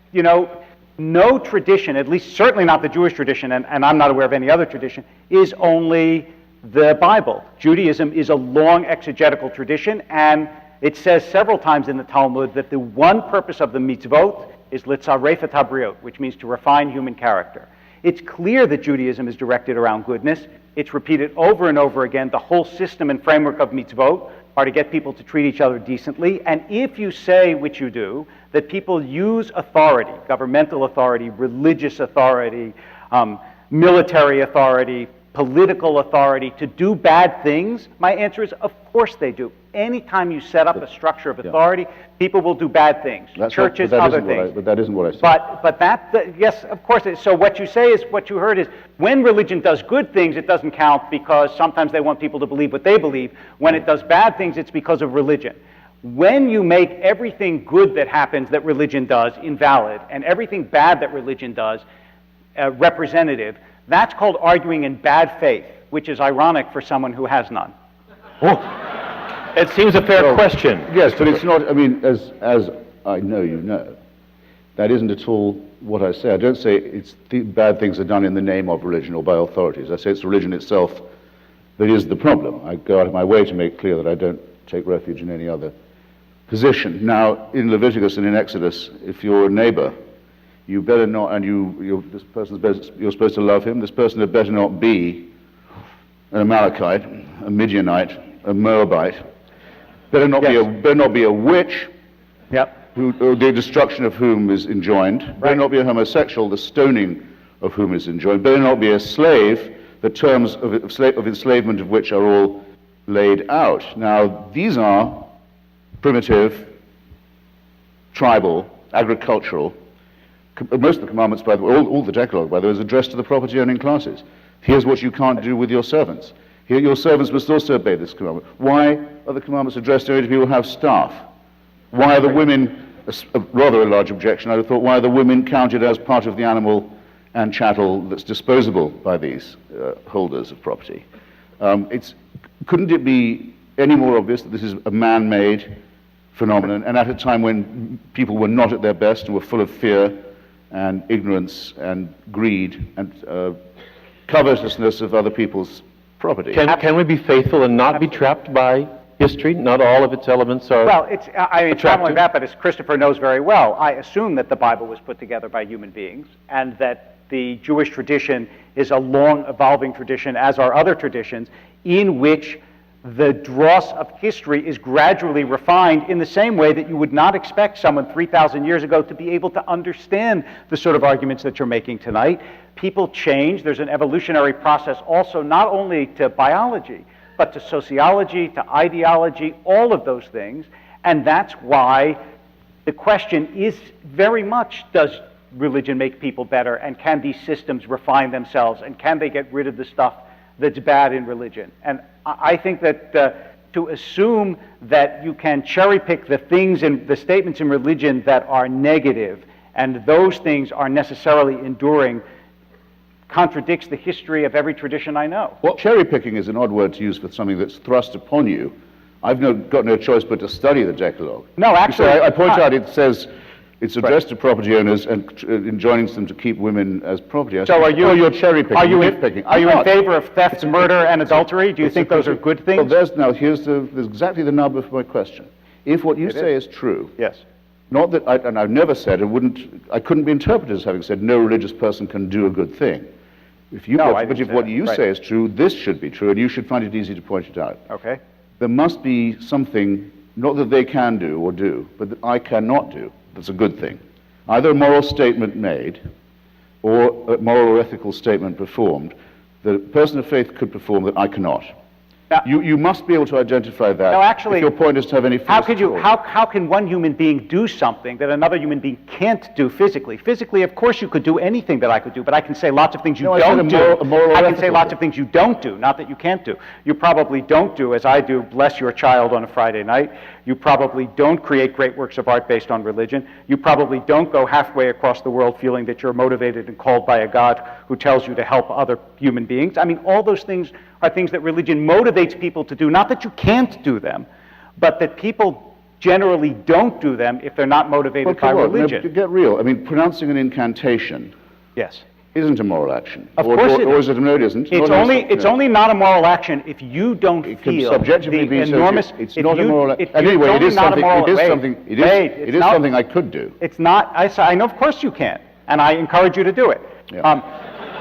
no tradition, at least certainly not the Jewish tradition, and I'm not aware of any other tradition, is only the Bible. Judaism is a long exegetical tradition, and it says several times in the Talmud that the one purpose of the mitzvot is litzaref et habriot, which means to refine human character. It's clear that Judaism is directed around goodness. It's repeated over and over again. The whole system and framework of mitzvot are to get people to treat each other decently. And if you say, which you do, that people use authority, governmental authority, religious authority, military authority, political authority to do bad things, my answer is, of course they do. Anytime you set up a structure of authority, people will do bad things. Churches, other things. But that isn't what I said. But yes, of course. So what you say is, what you heard is, when religion does good things, it doesn't count because sometimes they want people to believe what they believe. When it does bad things, it's because of religion. When you make everything good that happens that religion does invalid, and everything bad that religion does representative, that's called arguing in bad faith, which is ironic for someone who has none. Oh, it seems a fair question. Yes, but it's not, I mean, as I know you know, that isn't at all what I say. I don't say bad things are done in the name of religion or by authorities. I say it's religion itself that is the problem. I go out of my way to make clear that I don't take refuge in any other position. Now, in Leviticus and in Exodus, if you're a neighbor, you better not, and you're supposed to love him. This person had better not be an Amalekite, a Midianite, a Moabite. Better not be a witch. Yep. The destruction of whom is enjoined. Right. Better not be a homosexual, the stoning of whom is enjoined. Better not be a slave, the terms of enslavement of which are all laid out. Now, these are primitive, tribal, agricultural. Most of the commandments, by the way, all the Decalogue, by the way, is addressed to the property-owning classes. Here's what you can't do with your servants. Here, your servants must also obey this commandment. Why are the commandments addressed only to people who have staff? Why are the women, rather a large objection, I would have thought, why are the women counted as part of the animal and chattel that's disposable by these holders of property? Couldn't it be any more obvious that this is a man-made phenomenon, and at a time when people were not at their best and were full of fear and ignorance and greed and covetousness of other people's property? Can we be faithful and not be trapped by history? Not all of its elements are Well, it's not only that, but as Christopher knows very well, I assume that the Bible was put together by human beings, and that the Jewish tradition is a long evolving tradition, as are other traditions, in which the dross of history is gradually refined in the same way that you would not expect someone 3,000 years ago to be able to understand the sort of arguments that you're making tonight. People change. There's an evolutionary process also, not only to biology, but to sociology, to ideology, all of those things. And that's why the question is very much, does religion make people better? And can these systems refine themselves? And can they get rid of the stuff that's bad in religion? And I think that to assume that you can cherry pick the things in the statements in religion that are negative, and those things are necessarily enduring, contradicts the history of every tradition I know. Well, cherry picking is an odd word to use for something that's thrust upon you. I've got no choice but to study the Decalogue. No, actually, So I point out it says it's addressed to property owners and enjoining them to keep women as property. So are you? Oh, you're cherry picking. Are you you're nitpicking. Are you I'm in not. favor of theft, murder, and adultery? Do you think those are good things? Well, here's exactly the nub of my question. If what you say is true, Yes. not that, and I've never said, I couldn't be interpreted as having said no religious person can do a good thing. But if what you say is true, this should be true, and you should find it easy to point it out. Okay. There must be something, not that they can do or do, but that I cannot do, that's a good thing. Either a moral statement made, or a moral or ethical statement performed, that a person of faith could perform that I cannot. Now, You must be able to identify that. No, actually, if your point is to have any how force could you? at all. How can one human being do something that another human being can't do physically? Physically, of course, you could do anything that I could do, but I can say lots of things you No, I said don't a moral do. or I can say ethical lots thing. of things you don't do, not that you can't do. You probably don't do, as I do, bless your child on a Friday night. You probably don't create great works of art based on religion. You probably don't go halfway across the world feeling that you're motivated and called by a God who tells you to help other human beings. I mean, all those things are things that religion motivates people to do. Not that you can't do them, but that people generally don't do them if they're not motivated by religion. No, get real. I mean, pronouncing an incantation Yes. isn't a moral action. Of course it or is. is it? No, it isn't. It's only not a moral action if you don't It can feel subjectively the be enormous. It's if not a you- moral if action. you- Anyway, it's it is only not a something. moral- It is wait, something. wait, It it's is not- something I could do. It's not. I know, of course you can, and I encourage you to do it. Yeah.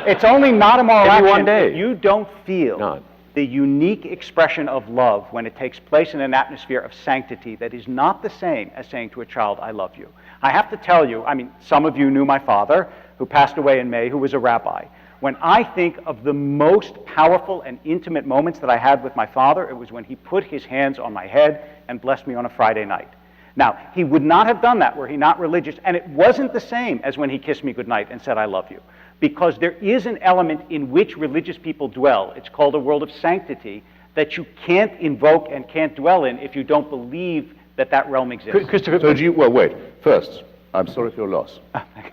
It's only not a moral Maybe action one day. if you don't feel Not. the unique expression of love when it takes place in an atmosphere of sanctity that is not the same as saying to a child, I love you. I have to tell you, I mean, some of you knew my father, who passed away in May, who was a rabbi. When I think of the most powerful and intimate moments that I had with my father, it was when he put his hands on my head and blessed me on a Friday night. Now, he would not have done that were he not religious, and it wasn't the same as when he kissed me goodnight and said, I love you. Because there is an element in which religious people dwell, it's called a world of sanctity, that you can't invoke and can't dwell in if you don't believe that that realm exists. Christopher, So do you? Well, wait. First, I'm sorry for your loss.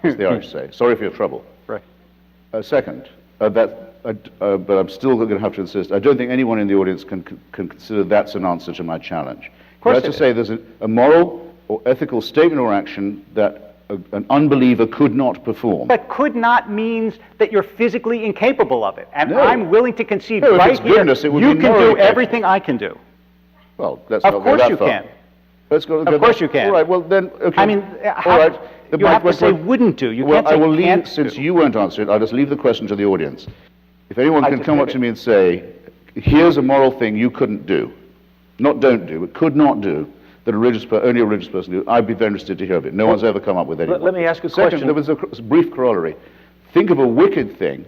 As the Irish say. Sorry for your trouble. Right. Second, but I'm still going to have to insist. I don't think anyone in the audience can consider that's an answer to my challenge. Of course That's it to say there's a moral or ethical statement or action that an unbeliever could not perform. But could not means that you're physically incapable of it. And No. I'm willing to concede No, if right it's here, goodness, it would you be can morally do everything I can do. Well, let's Of not go course that you far. can. Let's go. Of course you can. All right. Well, then. Okay. I mean, all right. you have to say wouldn't do. You Well, can't say I will leave, can't since do. you won't answer it, I'll just leave the question to the audience. If anyone I can just come did up it. to me and say, here's a moral thing you couldn't do, not don't do, but could not do, that only a religious person do, I'd be very interested to hear of it. No one's ever come up with anything. let me ask you a Second, question. there was a brief corollary. Think of a wicked thing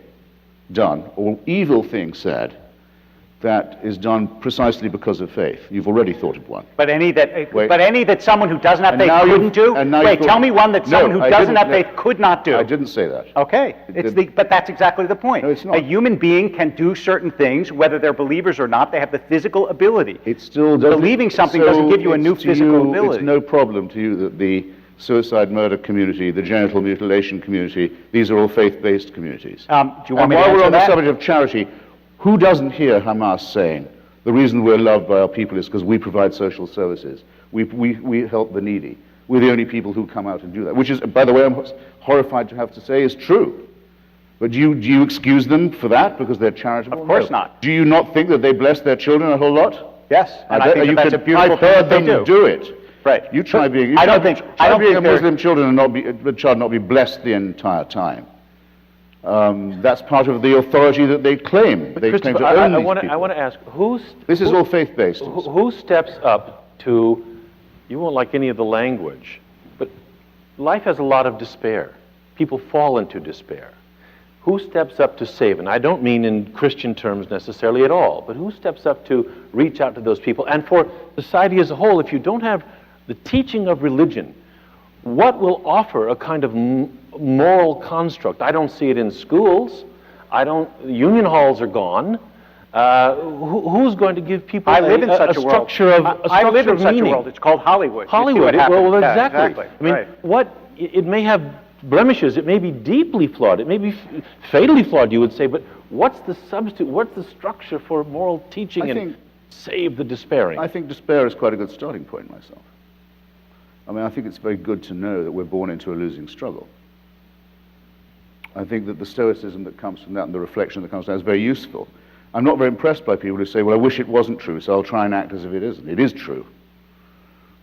done, or evil thing said, that is done precisely because of faith. You've already thought of one. But any that, Wait. but any that someone who doesn't have And faith now couldn't do. and now Wait, you've tell me one that No, someone who I doesn't didn't- have faith could not do. I didn't say that. Okay, but that's exactly the point. No, it's not. A human being can do certain things, whether they're believers or not. They have the physical ability. It still doesn't. Believing something doesn't give you a it's new to physical you, ability. It's no problem to you that the suicide murder community, the genital mutilation community, these are all faith-based communities. Do you want And me to while we're answer on that? the subject of charity, who doesn't hear Hamas saying, the reason we're loved by our people is because we provide social services. We help the needy. We're the only people who come out and do that, which is, by the way, I'm horrified to have to say is true. But do you excuse them for that because they're charitable? Of course No. not. Do you not think that they bless their children a whole lot? Yes, and I bet think you that's a could- beautiful I've thing heard that they them do. it. Right. You try being. I don't think a they're- Muslim children and not be a child not be blessed the entire time. That's part of the authority that they claim. They claim Christopher, to own I these want people. to ask, This is all faith-based. who steps up to, you won't like any of the language, but life has a lot of despair. People fall into despair. Who steps up to save? And I don't mean in Christian terms necessarily at all, but who steps up to reach out to those people? And for society as a whole, if you don't have the teaching of religion, what will offer a kind of moral construct? I don't see it in schools. Union halls are gone. Who's going to give people I live in such a world. structure of I live in such a meaning? world. It's called Hollywood. You see Hollywood. what happens. Well, Yeah, exactly. I mean, right. it may have blemishes. It may be deeply flawed. It may be fatally flawed, you would say, but what's the substitute? What's the structure for moral teaching and save the despairing? I think despair is quite a good starting point myself. I mean, I think it's very good to know that we're born into a losing struggle. I think that the stoicism that comes from that and the reflection that comes from that is very useful. I'm not very impressed by people who say, well, I wish it wasn't true, so I'll try and act as if it isn't. It is true.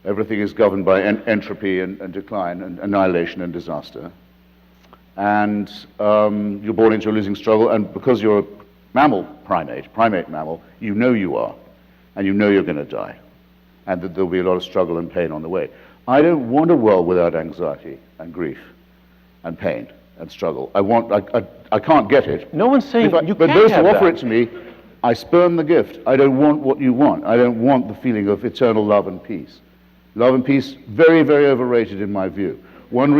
Everything is governed by entropy and decline and annihilation and disaster. And you're born into a losing struggle, and because you're a mammal primate mammal, you know you are, and you know you're going to die, and that there'll be a lot of struggle and pain on the way. I don't want a world without anxiety and grief and pain and struggle. I can't get it. No one's saying you but can't those have who offer that. it to me, I spurn the gift. I don't want what you want. I don't want the feeling of eternal love and peace. Love and peace, very, very overrated in my view. One of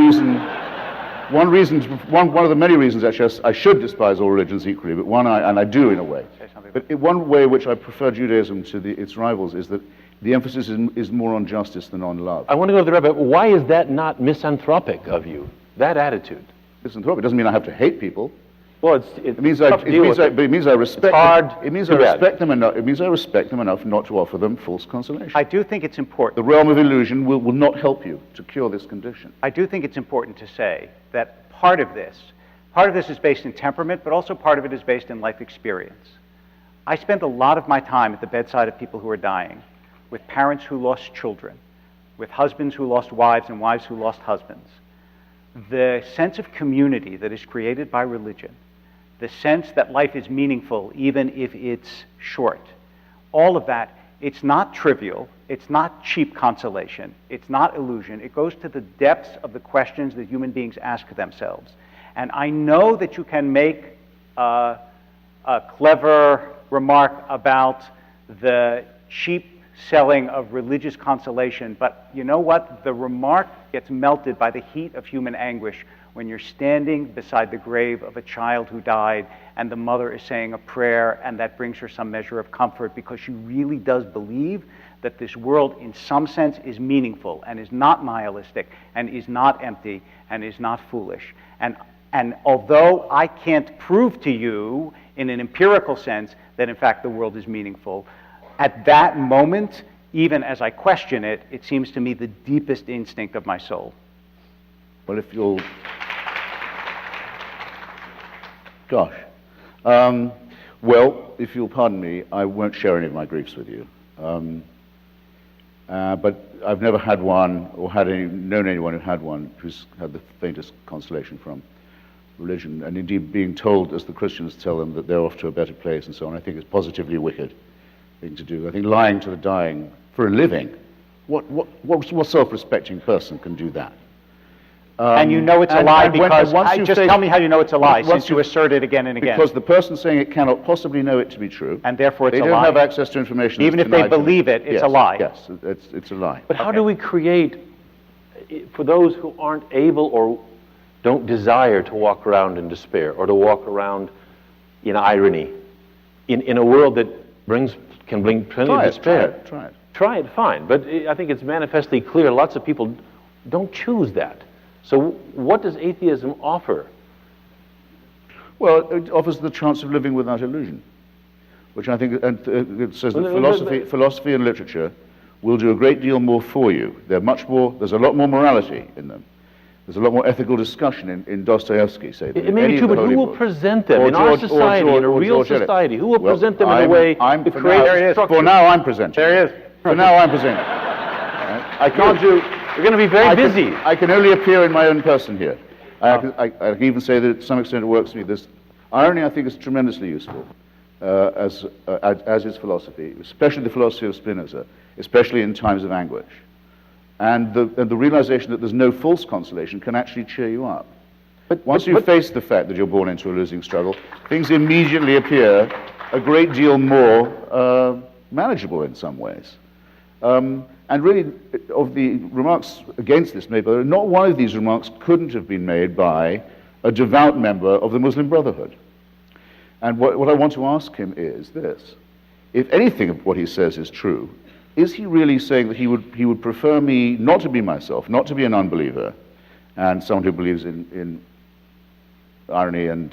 the many reasons actually I should despise all religions equally, but and I do in a way. But one way in which I prefer Judaism to its rivals is that the emphasis is more on justice than on love. I want to go to the rabbi. Why is that not misanthropic of you, that attitude? Misanthropic doesn't mean I have to hate people. Well, it means I respect. It's hard. It means I respect them enough. It means I respect them enough not to offer them false consolation. I do think it's important. The realm of illusion will not help you to cure this condition. I do think it's important to say that part of this is based in temperament, but also part of it is based in life experience. I spend a lot of my time at the bedside of people who are dying, with parents who lost children, with husbands who lost wives and wives who lost husbands. The sense of community that is created by religion, the sense that life is meaningful even if it's short, all of that, it's not trivial, it's not cheap consolation, it's not illusion. It goes to the depths of the questions that human beings ask themselves. And I know that you can make a clever remark about the cheap selling of religious consolation, but you know what? The remark gets melted by the heat of human anguish when you're standing beside the grave of a child who died and the mother is saying a prayer, and that brings her some measure of comfort because she really does believe that this world in some sense is meaningful and is not nihilistic and is not empty and is not foolish. And although I can't prove to you in an empirical sense that in fact the world is meaningful, at that moment, even as I question it, it seems to me the deepest instinct of my soul. Well, if you'll... Gosh. Well, if you'll pardon me, I won't share any of my griefs with you. But I've never had one, or known anyone who had one, who's had the faintest consolation from religion. And indeed, being told, as the Christians tell them, that they're off to a better place and so on, I think is positively wicked thing to do. I think lying to the dying for a living, what self-respecting person can do that? And you know it's a lie because, tell me how you know it's a lie, since you assert it again and again. Because the person saying it cannot possibly know it to be true. And therefore it's a lie. They don't have access to information. Even if they believe it, it's a lie. Yes, it's a lie. But how do we create, for those who aren't able or don't desire to walk around in despair or to walk around in irony, in a world that can bring plenty of despair? Try it, fine. But I think it's manifestly clear lots of people don't choose that. So what does atheism offer? Well, it offers the chance of living without illusion, which I think it says that philosophy and literature will do a great deal more for you. There's a lot more morality in them. There's a lot more ethical discussion in Dostoevsky, say. It may be true, but who will present them in our society, in a real society? Who will present them in a way to create structure? For now, I'm presenting. There he is. For now, I'm presenting. I can't do... You're going to be very busy. I can only appear in my own person here. I can even say that to some extent it works for me. This irony, I think, is tremendously useful, as is philosophy, especially the philosophy of Spinoza, especially in times of anguish. And the realization that there's no false consolation can actually cheer you up. Once you face the fact that you're born into a losing struggle, things immediately appear a great deal more manageable in some ways. And really, of the remarks against this made, not one of these remarks couldn't have been made by a devout member of the Muslim Brotherhood. And what I want to ask him is this: if anything of what he says is true, is he really saying that he would prefer me not to be myself, not to be an unbeliever, and someone who believes in irony and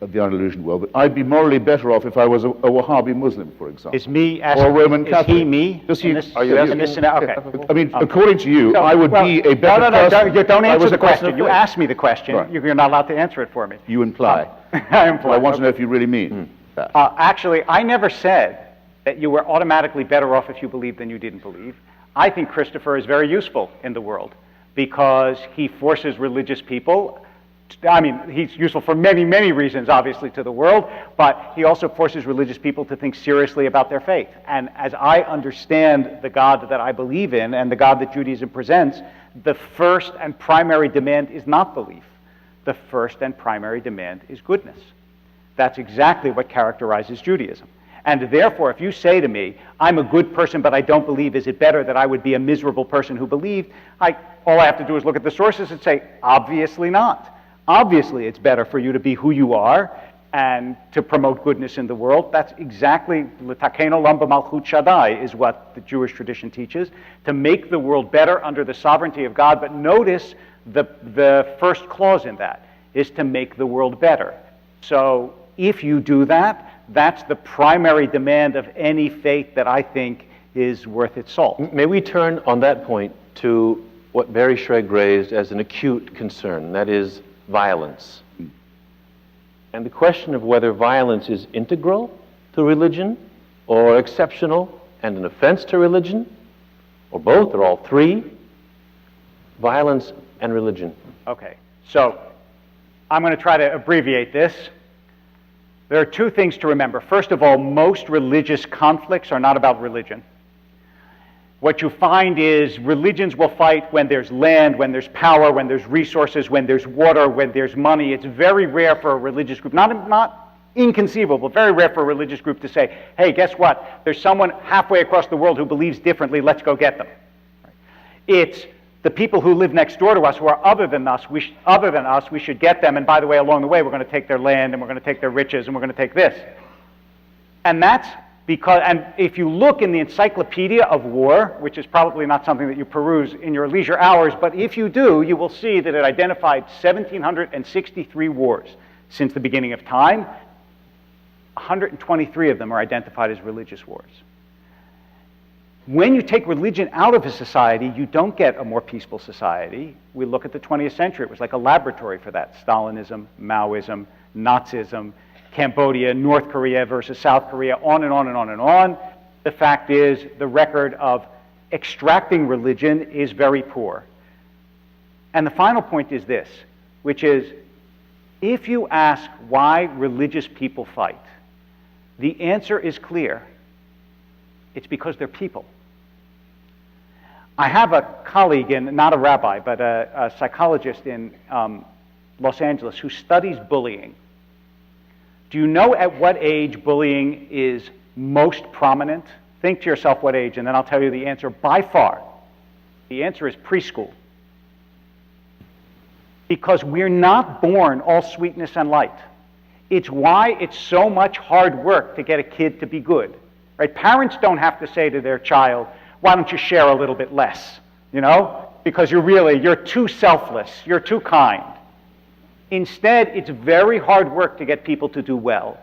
the unillusioned world. But I'd be morally better off if I was a Wahhabi Muslim, for example. Is me or asking, a Roman is Catholic. he me? Does he, in this, are you in asking this him? okay. I mean, according to you, So, I would well, be a better person. No, don't if I answer was the a person question. of You faith. asked me the question. Right. You're not allowed to answer it for me. You imply. I imply. Well, I want to know if you really mean that. Actually, I never said that you were automatically better off if you believed than you didn't believe. I think Christopher is very useful in the world because he forces religious people. I mean, he's useful for many, many reasons, obviously, to the world, but he also forces religious people to think seriously about their faith. And as I understand the God that I believe in and the God that Judaism presents, the first and primary demand is not belief. The first and primary demand is goodness. That's exactly what characterizes Judaism. And therefore, if you say to me, I'm a good person, but I don't believe, is it better that I would be a miserable person who believed? All I have to do is look at the sources and say, obviously not. Obviously, it's better for you to be who you are and to promote goodness in the world. That's exactly, l'takeno lam b'malchut Shaddai is what the Jewish tradition teaches, to make the world better under the sovereignty of God. But notice the first clause in that is to make the world better. So if you do that, that's the primary demand of any faith that I think is worth its salt. May we turn on that point to what Barry Schregg raised as an acute concern, that is violence. And the question of whether violence is integral to religion or exceptional and an offense to religion, or both or all three, violence and religion. Okay, so I'm going to try to abbreviate this. There are two things to remember. First of all, most religious conflicts are not about religion. What you find is religions will fight when there's land, when there's power, when there's resources, when there's water, when there's money. It's very rare for a religious group, not inconceivable, but very rare for a religious group to say, hey, guess what? There's someone halfway across the world who believes differently. Let's go get them. It's the people who live next door to us who are other than us, we should get them. And by the way, along the way, we're going to take their land, and we're going to take their riches, and we're going to take this. And that's because, and if you look in the Encyclopedia of War, which is probably not something that you peruse in your leisure hours, but if you do, you will see that it identified 1,763 wars since the beginning of time. 123 of them are identified as religious wars. When you take religion out of a society, you don't get a more peaceful society. We look at the 20th century. It was like a laboratory for that. Stalinism, Maoism, Nazism, Cambodia, North Korea versus South Korea, on and on and on and on. The fact is, the record of extracting religion is very poor. And the final point is this, which is, if you ask why religious people fight, the answer is clear. It's because they're people. I have a colleague, not a rabbi, but a psychologist in Los Angeles who studies bullying. Do you know at what age bullying is most prominent? Think to yourself what age, and then I'll tell you the answer by far. The answer is preschool. Because we're not born all sweetness and light. It's why it's so much hard work to get a kid to be good. Right? Parents don't have to say to their child, why don't you share a little bit less? You know? Because you're too selfless, you're too kind. Instead, it's very hard work to get people to do well.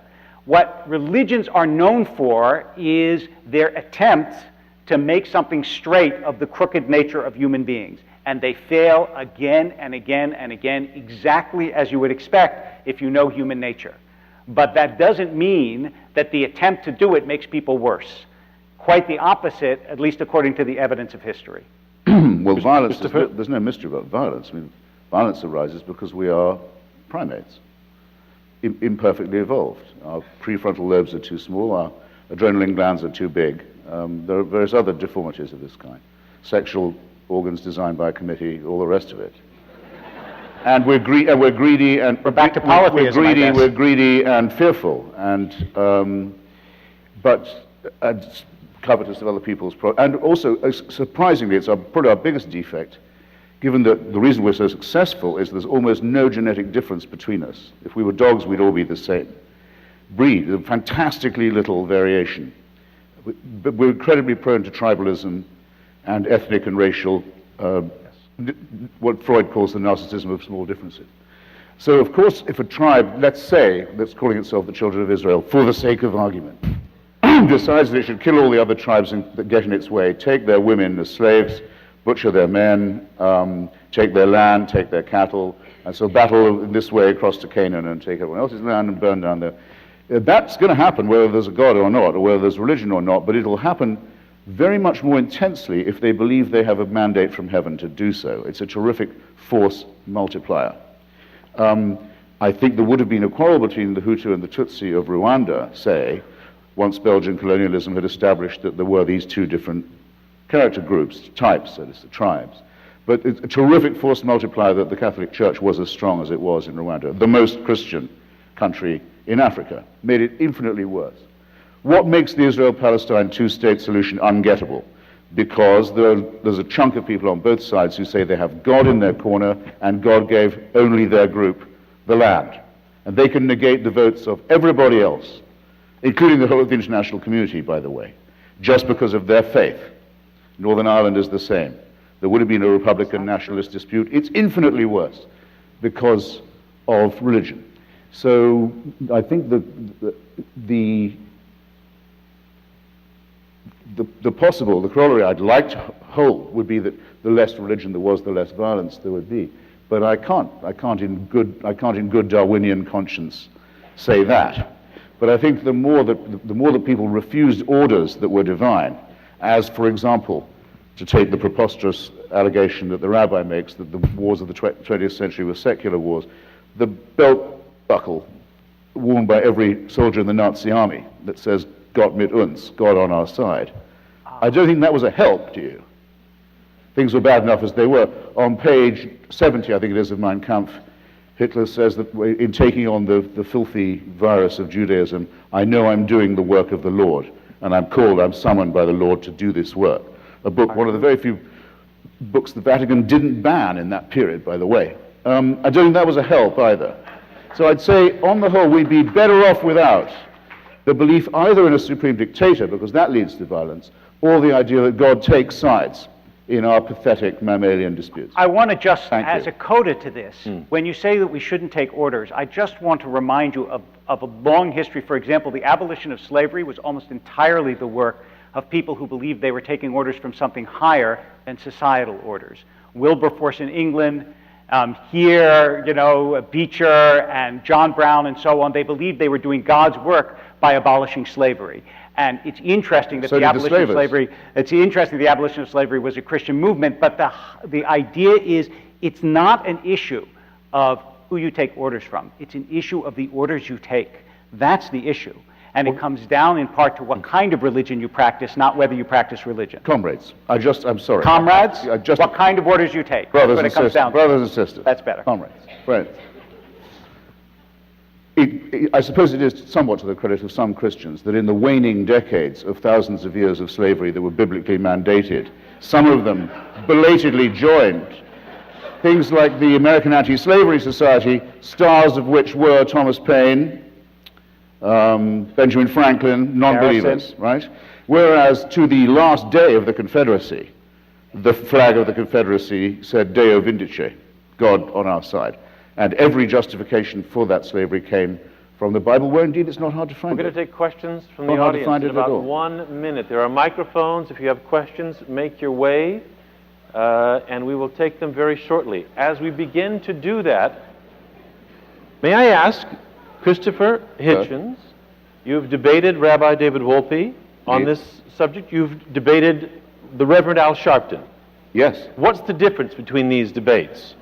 What religions are known for is their attempt to make something straight of the crooked nature of human beings. And they fail again and again and again, exactly as you would expect if you know human nature. But that doesn't mean that the attempt to do it makes people worse. Quite the opposite, at least according to the evidence of history. Well, violence, there's no mystery about violence. I mean, violence arises because we are primates, imperfectly evolved. Our prefrontal lobes are too small, our adrenaline glands are too big. There are various other deformities of this kind. Sexual organs designed by a committee, all the rest of it. And we're greedy, and we're back to polytheism. We're greedy and fearful, and but covetous of other people's and also surprisingly, it's probably our biggest defect. Given that the reason we're so successful is there's almost no genetic difference between us. If we were dogs, we'd all be the same. Breed, there's fantastically little variation. But we're incredibly prone to tribalism and ethnic and racial what Freud calls the narcissism of small differences. So, of course, if a tribe, let's say, that's calling itself the Children of Israel, for the sake of argument, decides that it should kill all the other tribes that get in its way, take their women as slaves, butcher their men, take their land, take their cattle, and so battle in this way across to Canaan and take everyone else's land and burn down there. That's going to happen whether there's a God or not, or whether there's religion or not, but it'll happen very much more intensely if they believe they have a mandate from heaven to do so. It's a terrific force multiplier. I think there would have been a quarrel between the Hutu and the Tutsi of Rwanda, say, once Belgian colonialism had established that there were these two different character groups, types, that is, the tribes. But it's a terrific force multiplier that the Catholic Church was as strong as it was in Rwanda, the most Christian country in Africa, made it infinitely worse. What makes the Israel-Palestine two-state solution ungettable? Because there's a chunk of people on both sides who say they have God in their corner and God gave only their group the land. And they can negate the votes of everybody else, including the whole of the international community, by the way, just because of their faith. Northern Ireland is the same. There would have been a Republican nationalist dispute. It's infinitely worse because of religion. So I think the corollary I'd like to hold would be that the less religion there was, the less violence there would be. But I can't in good Darwinian conscience say that. But I think the more that people refused orders that were divine, as, for example, to take the preposterous allegation that the rabbi makes that the wars of the 20th century were secular wars, the belt buckle worn by every soldier in the Nazi army that says, Gott mit uns, God on our side. I don't think that was a help to you. Things were bad enough as they were. On page 70, I think it is, of Mein Kampf, Hitler says that in taking on the filthy virus of Judaism, I know I'm doing the work of the Lord, and I'm summoned by the Lord to do this work. A book, one of the very few books the Vatican didn't ban in that period, by the way. I don't think that was a help either. So I'd say, on the whole, we'd be better off without the belief either in a supreme dictator, because that leads to violence, or the idea that God takes sides in our pathetic mammalian disputes. I want to just, as a coda to this, when you say that we shouldn't take orders, I just want to remind you of a long history. For example, the abolition of slavery was almost entirely the work of people who believed they were taking orders from something higher than societal orders. Wilberforce in England, here, Beecher and John Brown and so on, they believed they were doing God's work by abolishing slavery. And it's interesting that the abolition of slavery was a Christian movement, but the idea is it's not an issue of who you take orders from. It's an issue of the orders you take. That's the issue. And it comes down in part to what kind of religion you practice, not whether you practice religion. Comrades, I'm sorry. Comrades, what kind of orders you take. Brothers and sisters. Brothers and sisters. That's better. Comrades, friends. I suppose it is somewhat to the credit of some Christians that in the waning decades of thousands of years of slavery that were biblically mandated, some of them belatedly joined things like the American Anti-Slavery Society, stars of which were Thomas Paine, Benjamin Franklin, non-believers, right? Whereas to the last day of the Confederacy, the flag of the Confederacy said Deo Vindice, God on our side. And every justification for that slavery came from the Bible, where indeed it's not hard to find it. We're going to take questions from the audience in about 1 minute. There are microphones. If you have questions, make your way, and we will take them very shortly. As we begin to do that, may I ask, Christopher Hitchens, you've debated Rabbi David Wolpe on this subject. You've debated the Reverend Al Sharpton. Yes. What's the difference between these debates?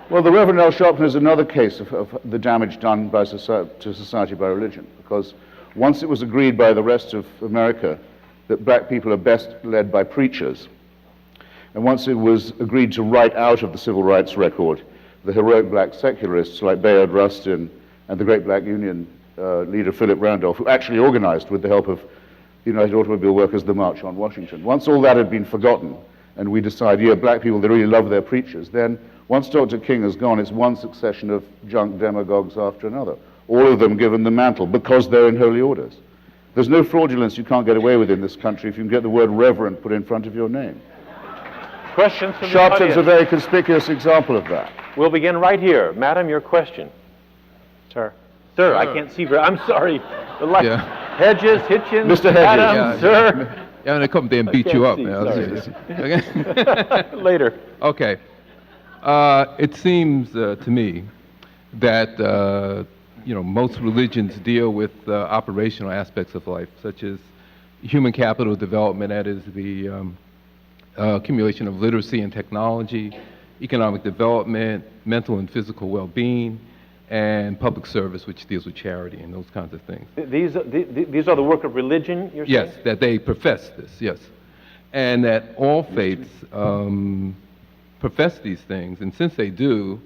Well, the Reverend Al Sharpton is another case of the damage done to society by religion, because once it was agreed by the rest of America that black people are best led by preachers, and once it was agreed to write out of the civil rights record the heroic black secularists like Bayard Rustin and the great black union leader Philip Randolph, who actually organized with the help of the United Automobile Workers the March on Washington. Once all that had been forgotten, and we decided, yeah, black people, they really love their preachers, then once Dr. King has gone, it's one succession of junk demagogues after another, all of them given the mantle because they're in holy orders. There's no fraudulence you can't get away with in this country if you can get the word reverend put in front of your name. Questions from the Sharpton's audience? a very conspicuous example of that. We'll begin right here. Madam, your question. Sir. Sir, I can't see very, I'm sorry. The light. Yeah. Hedges, Hitchens, Mr. Hedges. Adam, Yeah, sir. Yeah, I'm gonna come there and beat you up, see, man. sorry. Okay. Later. Okay. It seems to me that most religions deal with operational aspects of life, such as human capital development, that is the accumulation of literacy and technology, economic development, mental and physical well-being, and public service, which deals with charity and those kinds of things. These are the work of religion, you're saying? Yes, that they profess this, yes. And that all faiths profess these things, and since they do,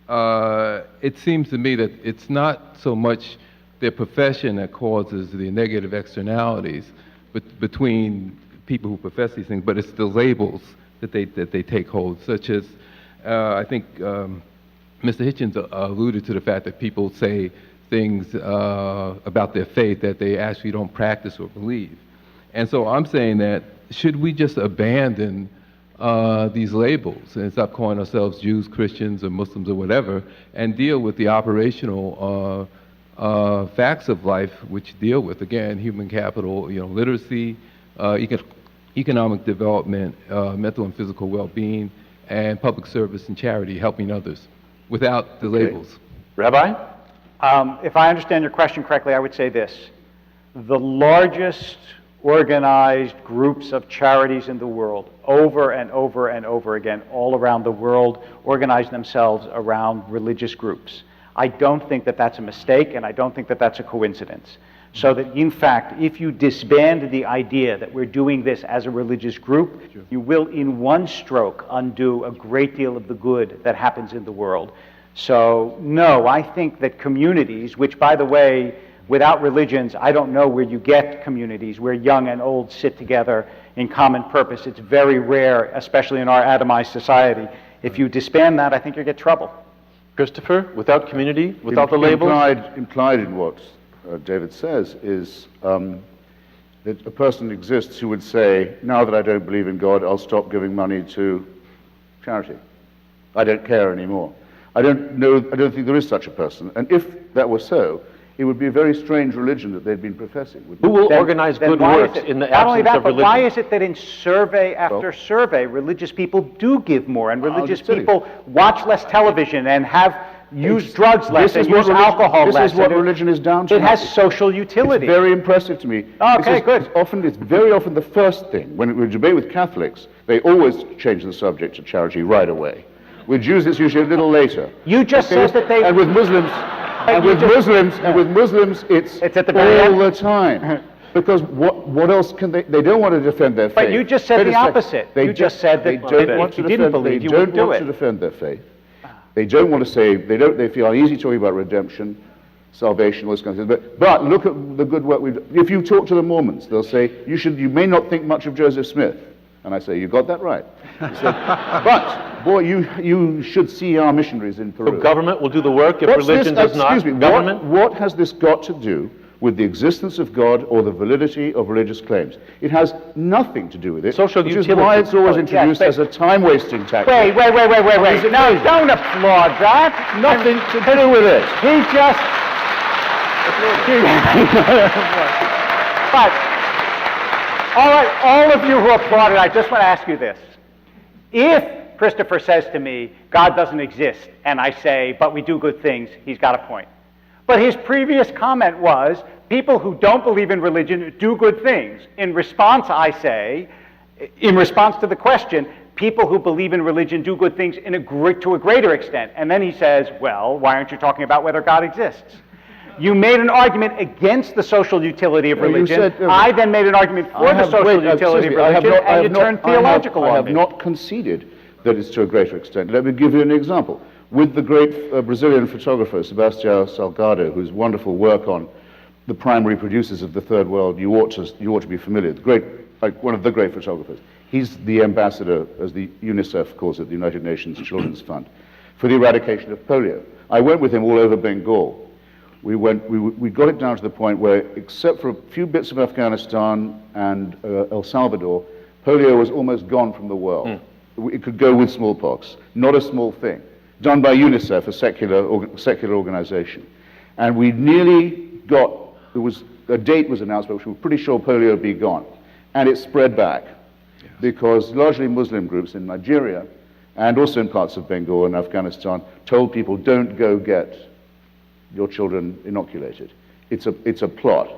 it seems to me that it's not so much their profession that causes the negative externalities between people who profess these things, but it's the labels that they take hold, such as, I think Mr. Hitchens alluded to the fact that people say things about their faith that they actually don't practice or believe. And so I'm saying that should we just abandon these labels and stop calling ourselves Jews, Christians, or Muslims, or whatever, and deal with the operational facts of life, which deal with, again, human capital, literacy, economic development, mental and physical well-being, and public service and charity, helping others, without the labels. Rabbi? If I understand your question correctly, I would say this. The largest organized groups of charities in the world, over and over and over again, all around the world, organize themselves around religious groups. I don't think that that's a mistake, and I don't think that that's a coincidence. So that, in fact, if you disband the idea that we're doing this as a religious group, you will, in one stroke, undo a great deal of the good that happens in the world. So, no, I think that communities, which, by the way, without religions, I don't know where you get communities where young and old sit together in common purpose. It's very rare, especially in our atomized society. If you disband that, I think you'll get trouble. Christopher, without community, without the labels? Implied in what David says is that a person exists who would say, now that I don't believe in God, I'll stop giving money to charity. I don't care anymore. I don't think there is such a person. And if that were so, it would be a very strange religion that they'd been professing. Who will organize good works in the not only absence that, of but religion? why is it that in survey after survey, religious people do give more, and religious people watch less television and use drugs less and use alcohol less? This is what religion is down to. It has social utility. It's very impressive to me. Okay, good. It's very often the first thing. When we debate with Catholics, they always change the subject to charity right away. With Jews, it's usually a little later. You just said that they... And with Muslims... And with Muslims, it's at the very all the time. Because what else can they don't want to defend their faith. But you just said the opposite. You just said that if you didn't believe, you wouldn't do it. They don't want to defend their faith. They don't want to say, they feel uneasy talking about redemption, salvation, all this kind of thing. But look at the good work we've done. If you talk to the Mormons, they'll say, you may not think much of Joseph Smith. And I say, you got that right. But, boy, you should see our missionaries in Peru. So government will do the work if religion does not? Excuse me, government? What has this got to do with the existence of God or the validity of religious claims? It has nothing to do with it. Social which utility. is why it's always introduced as a time-wasting tactic. Wait. No, don't applaud that. Nothing to do with it. He just... But, all right, all of you who applauded, I just want to ask you this. If Christopher says to me, God doesn't exist, and I say, but we do good things, he's got a point. But his previous comment was, people who don't believe in religion do good things. In response, I say, in response to the question, people who believe in religion do good things to a greater extent. And then he says, well, why aren't you talking about whether God exists? You made an argument against the social utility of religion. I then made an argument for the social utility of religion, and you turned theological on me. I have not conceded that it's to a greater extent. Let me give you an example. With the great Brazilian photographer, Sebastião Salgado, whose wonderful work on the primary producers of the Third World, you ought to be familiar. One of the great photographers. He's the ambassador, as the UNICEF calls it, the United Nations Children's Fund, for the eradication of polio. I went with him all over Bengal. We got it down to the point where, except for a few bits of Afghanistan and El Salvador, polio was almost gone from the world. it could go with smallpox. Not a small thing. Done by UNICEF, a secular organization. And we nearly got, a date was announced, but we were pretty sure polio would be gone. And it spread back because largely Muslim groups in Nigeria and also in parts of Bengal and Afghanistan told people, don't go get your children inoculated. It's a plot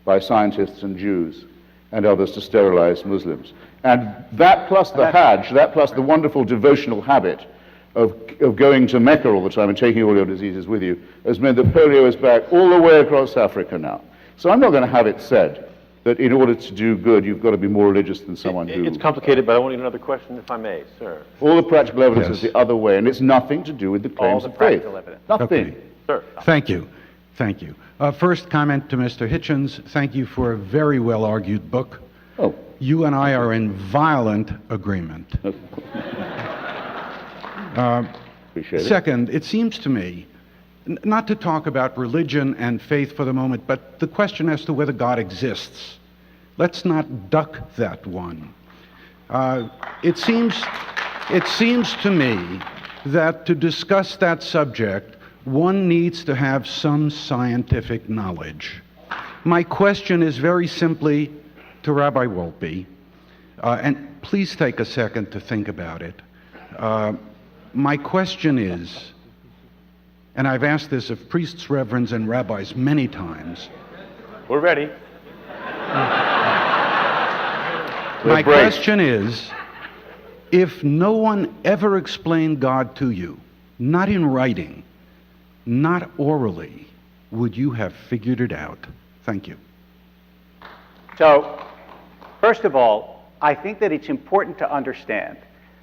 by scientists and Jews and others to sterilize Muslims. And that plus the Hajj, that plus the wonderful devotional habit of going to Mecca all the time and taking all your diseases with you has meant that polio is back all the way across Africa now. So I'm not going to have it said that in order to do good, you've got to be more religious than someone who... It's complicated, but I want to get another question, if I may, sir. All the practical evidence is the other way, and it's nothing to do with the claims of faith. Practical evidence. Nothing. Okay. Sir. Thank you. Thank you. First comment to Mr. Hitchens. Thank you for a very well-argued book. Oh. You and I are in violent agreement. Appreciate it. Second, it seems to me, not to talk about religion and faith for the moment, but the question as to whether God exists. Let's not duck that one. It seems to me that to discuss that subject, one needs to have some scientific knowledge. My question is very simply to Rabbi Wolpe, and please take a second to think about it. My question is, and I've asked this of priests, reverends, and rabbis many times. We're ready. My question is, if no one ever explained God to you, not in writing, not orally, would you have figured it out? Thank you. So, first of all, I think that it's important to understand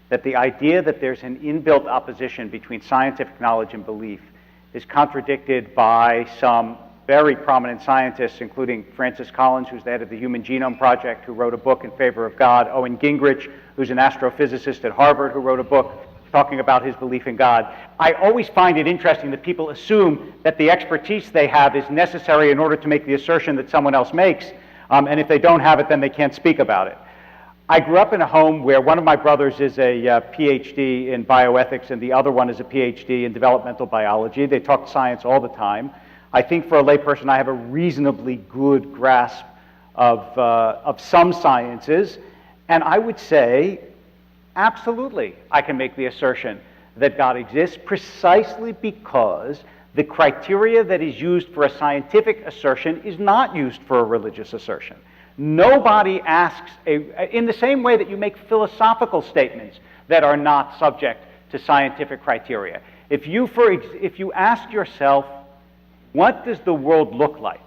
that the idea that there's an inbuilt opposition between scientific knowledge and belief is contradicted by some very prominent scientists, including Francis Collins, who's the head of the Human Genome Project, who wrote a book in favor of God, Owen Gingrich, who's an astrophysicist at Harvard, who wrote a book talking about his belief in God. I always find it interesting that people assume that the expertise they have is necessary in order to make the assertion that someone else makes, and if they don't have it, then they can't speak about it. I grew up in a home where one of my brothers is a PhD in bioethics and the other one is a PhD in developmental biology. They talk science all the time. I think for a layperson, I have a reasonably good grasp of some sciences, and I would say, absolutely, I can make the assertion that God exists precisely because the criteria that is used for a scientific assertion is not used for a religious assertion. Nobody asks, in the same way that you make philosophical statements that are not subject to scientific criteria. If you ask yourself, what does the world look like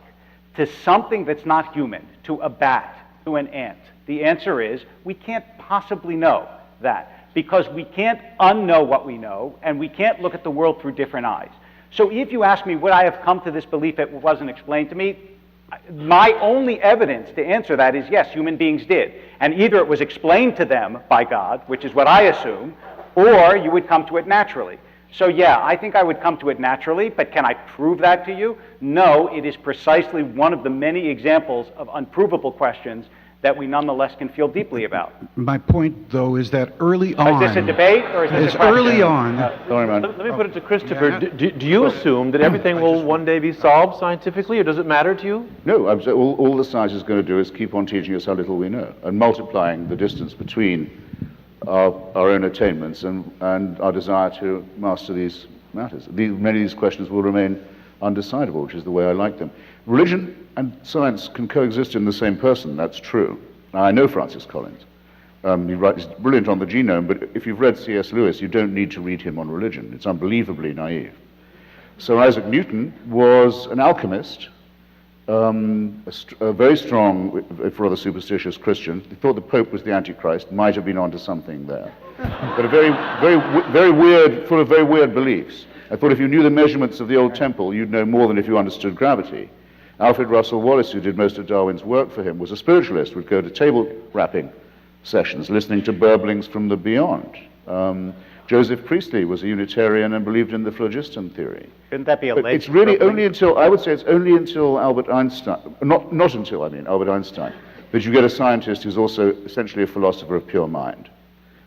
to something that's not human, to a bat, to an ant? The answer is, we can't possibly know that because we can't unknow what we know and we can't look at the world through different eyes. So if you ask me, would I have come to this belief if it wasn't explained to me? My only evidence to answer that is yes, human beings did. And either it was explained to them by God, which is what I assume, or you would come to it naturally. So yeah, I think I would come to it naturally, but can I prove that to you? No, it is precisely one of the many examples of unprovable questions that we nonetheless can feel deeply about. My point, though, is that early on... Is this a debate, or is this a question? Early on... Sorry, man. Let me put it to Christopher. Do you assume that everything will one day be solved scientifically, or does it matter to you? No, all the science is going to do is keep on teaching us how little we know and multiplying the distance between our own attainments and our desire to master these matters. Many of these questions will remain undecidable, which is the way I like them. Religion and science can coexist in the same person, that's true. Now, I know Francis Collins. He's brilliant on the genome, but if you've read C.S. Lewis, you don't need to read him on religion. It's unbelievably naive. Sir Isaac Newton was an alchemist, a very strong, if rather superstitious Christian. He thought the Pope was the Antichrist, might have been onto something there. But a very weird, full of very weird beliefs. I thought if you knew the measurements of the old temple, you'd know more than if you understood gravity. Alfred Russel Wallace, who did most of Darwin's work for him, was a spiritualist, would go to table rapping sessions, listening to burblings from the beyond. Joseph Priestley was a Unitarian and believed in the phlogiston theory. Couldn't that be a But late it's really burbling? only until, I would say it's only until Albert Einstein, not until, Albert Einstein, that you get a scientist who's also essentially a philosopher of pure mind.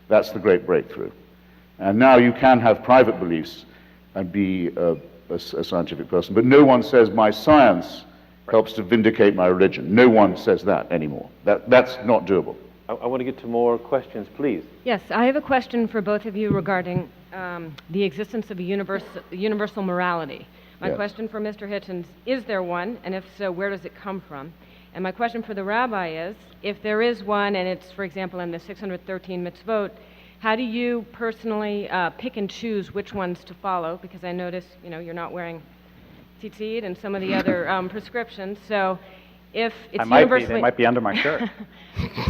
That's the great breakthrough. And now you can have private beliefs and be a scientific person, but no one says my science helps to vindicate my religion. No one says that anymore. That's not doable. I want to get to more questions, please. Yes, I have a question for both of you regarding the existence of a universal morality. My Yes. question for Mr. Hitchens, is there one? And if so, where does it come from? And my question for the rabbi is, if there is one, and it's, for example, in the 613 mitzvot, how do you personally pick and choose which ones to follow? Because I notice, you're not wearing tzitzit and some of the other prescriptions. So if it's universally... They might be under my shirt.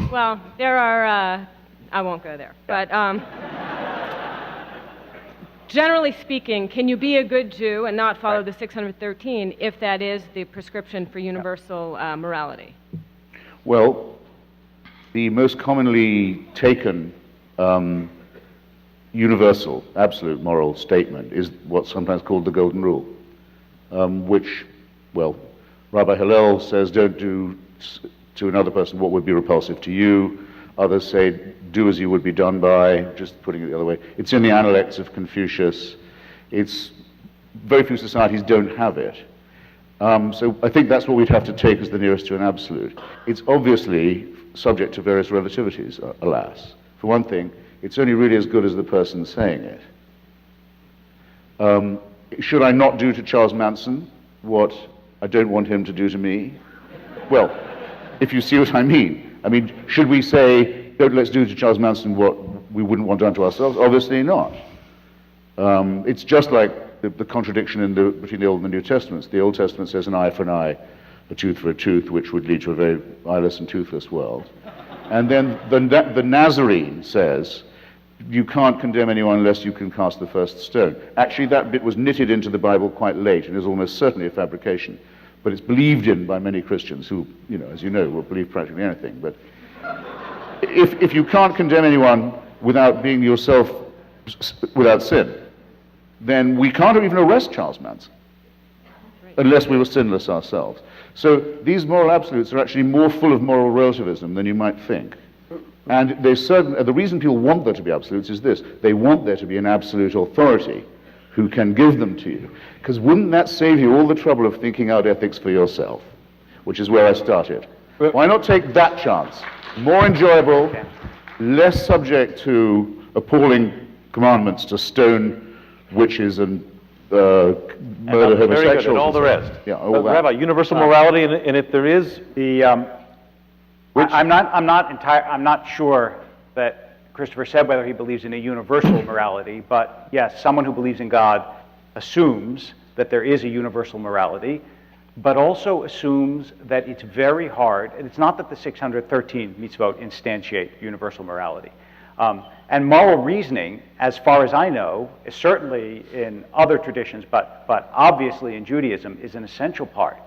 Well, there are, I won't go there. But generally speaking, can you be a good Jew and not follow the 613 if that is the prescription for universal morality? Well, the most commonly taken universal, absolute moral statement is what's sometimes called the Golden Rule, which, well, Rabbi Hillel says don't do to another person what would be repulsive to you. Others say do as you would be done by, just putting it the other way. It's in the Analects of Confucius. Very few societies don't have it. So I think that's what we'd have to take as the nearest to an absolute. It's obviously subject to various relativities, alas. For one thing, it's only really as good as the person saying it. Should I not do to Charles Manson what I don't want him to do to me? Well, if you see what I mean. I mean, should we say, let's do to Charles Manson what we wouldn't want done to ourselves? Obviously not. It's just like the contradiction between the Old and the New Testaments. The Old Testament says an eye for an eye, a tooth for a tooth, which would lead to a very eyeless and toothless world. And then the Nazarene says, you can't condemn anyone unless you can cast the first stone. Actually, that bit was knitted into the Bible quite late and is almost certainly a fabrication. But it's believed in by many Christians who, as you know, will believe practically anything. But if you can't condemn anyone without being yourself, without sin, then we can't even arrest Charles Manson unless we were sinless ourselves. So these moral absolutes are actually more full of moral relativism than you might think. And the reason people want there to be absolutes is this. They want there to be an absolute authority who can give them to you. Because wouldn't that save you all the trouble of thinking out ethics for yourself? Which is where I started. Why not take that chance? More enjoyable, less subject to appalling commandments to stone witches and murder homosexuals. Very good, and all the rest. Yeah, all that. Rabbi, universal morality, and if there is... I'm not sure that Christopher said whether he believes in a universal morality, but yes, someone who believes in God assumes that there is a universal morality, but also assumes that it's very hard, and it's not that the 613 mitzvot instantiate universal morality. And moral reasoning, as far as I know, is certainly in other traditions, but obviously in Judaism, is an essential part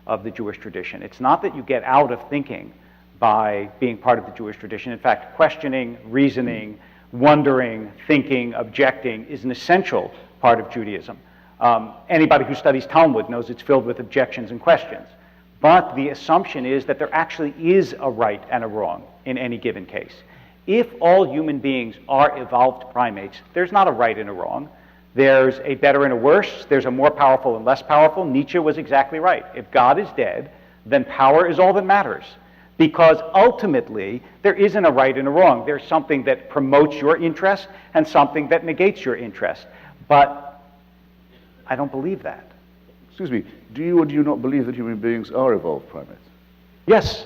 of the Jewish tradition. It's not that you get out of thinking by being part of the Jewish tradition. In fact, questioning, reasoning, wondering, thinking, objecting is an essential part of Judaism. Anybody who studies Talmud knows it's filled with objections and questions. But the assumption is that there actually is a right and a wrong in any given case. If all human beings are evolved primates, there's not a right and a wrong. There's a better and a worse. There's a more powerful and less powerful. Nietzsche was exactly right. If God is dead, then power is all that matters. Because ultimately, there isn't a right and a wrong. There's something that promotes your interest and something that negates your interest. But I don't believe that. Excuse me, do you or do you not believe that human beings are evolved primates? Yes.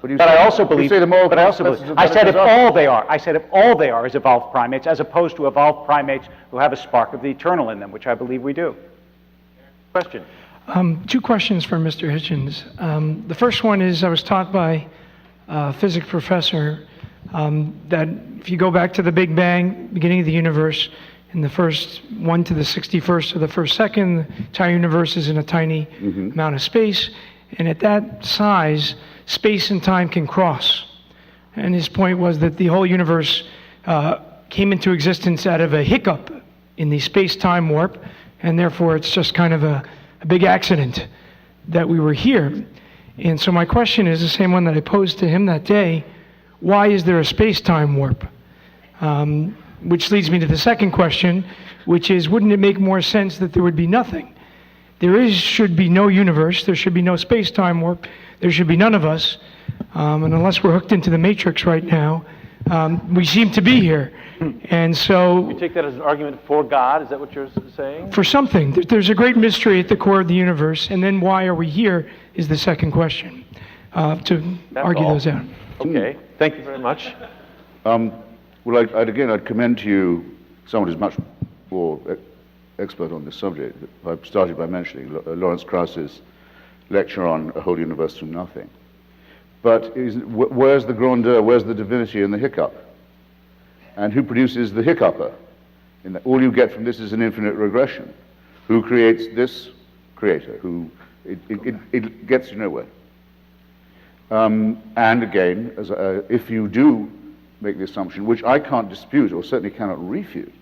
But I also believe. I said if all they are. I said if all they are is evolved primates, as opposed to evolved primates who have a spark of the eternal in them, which I believe we do. Question. Two questions for Mr. Hitchens. The first one is, I was taught by a physics professor that if you go back to the Big Bang, beginning of the universe, in the first 1 to the 61st of the first second, the entire universe is in a tiny amount of space, and at that size, space and time can cross. And his point was that the whole universe came into existence out of a hiccup in the space-time warp, and therefore it's just kind of a big accident that we were here. And so my question is the same one that I posed to him that day. Why is there a space-time warp? Which leads me to the second question, which is, wouldn't it make more sense that there would be nothing? Should be no universe, there should be no space-time warp, there should be none of us, and unless we're hooked into the Matrix right now, we seem to be here. And so... You take that as an argument for God? Is that what you're saying? For something. There's a great mystery at the core of the universe, and then why are we here is the second question, to argue those out. Okay, thank you very much. Well, I'd commend to you someone who's much more expert on this subject. I started by mentioning Lawrence Krauss's lecture on A Whole Universe from Nothing. But where's the grandeur, where's the divinity in the hiccup? And who produces the hiccupper? All you get from this is an infinite regression. Who creates this creator? It gets you nowhere. And again, if you do make the assumption, which I can't dispute or certainly cannot refute,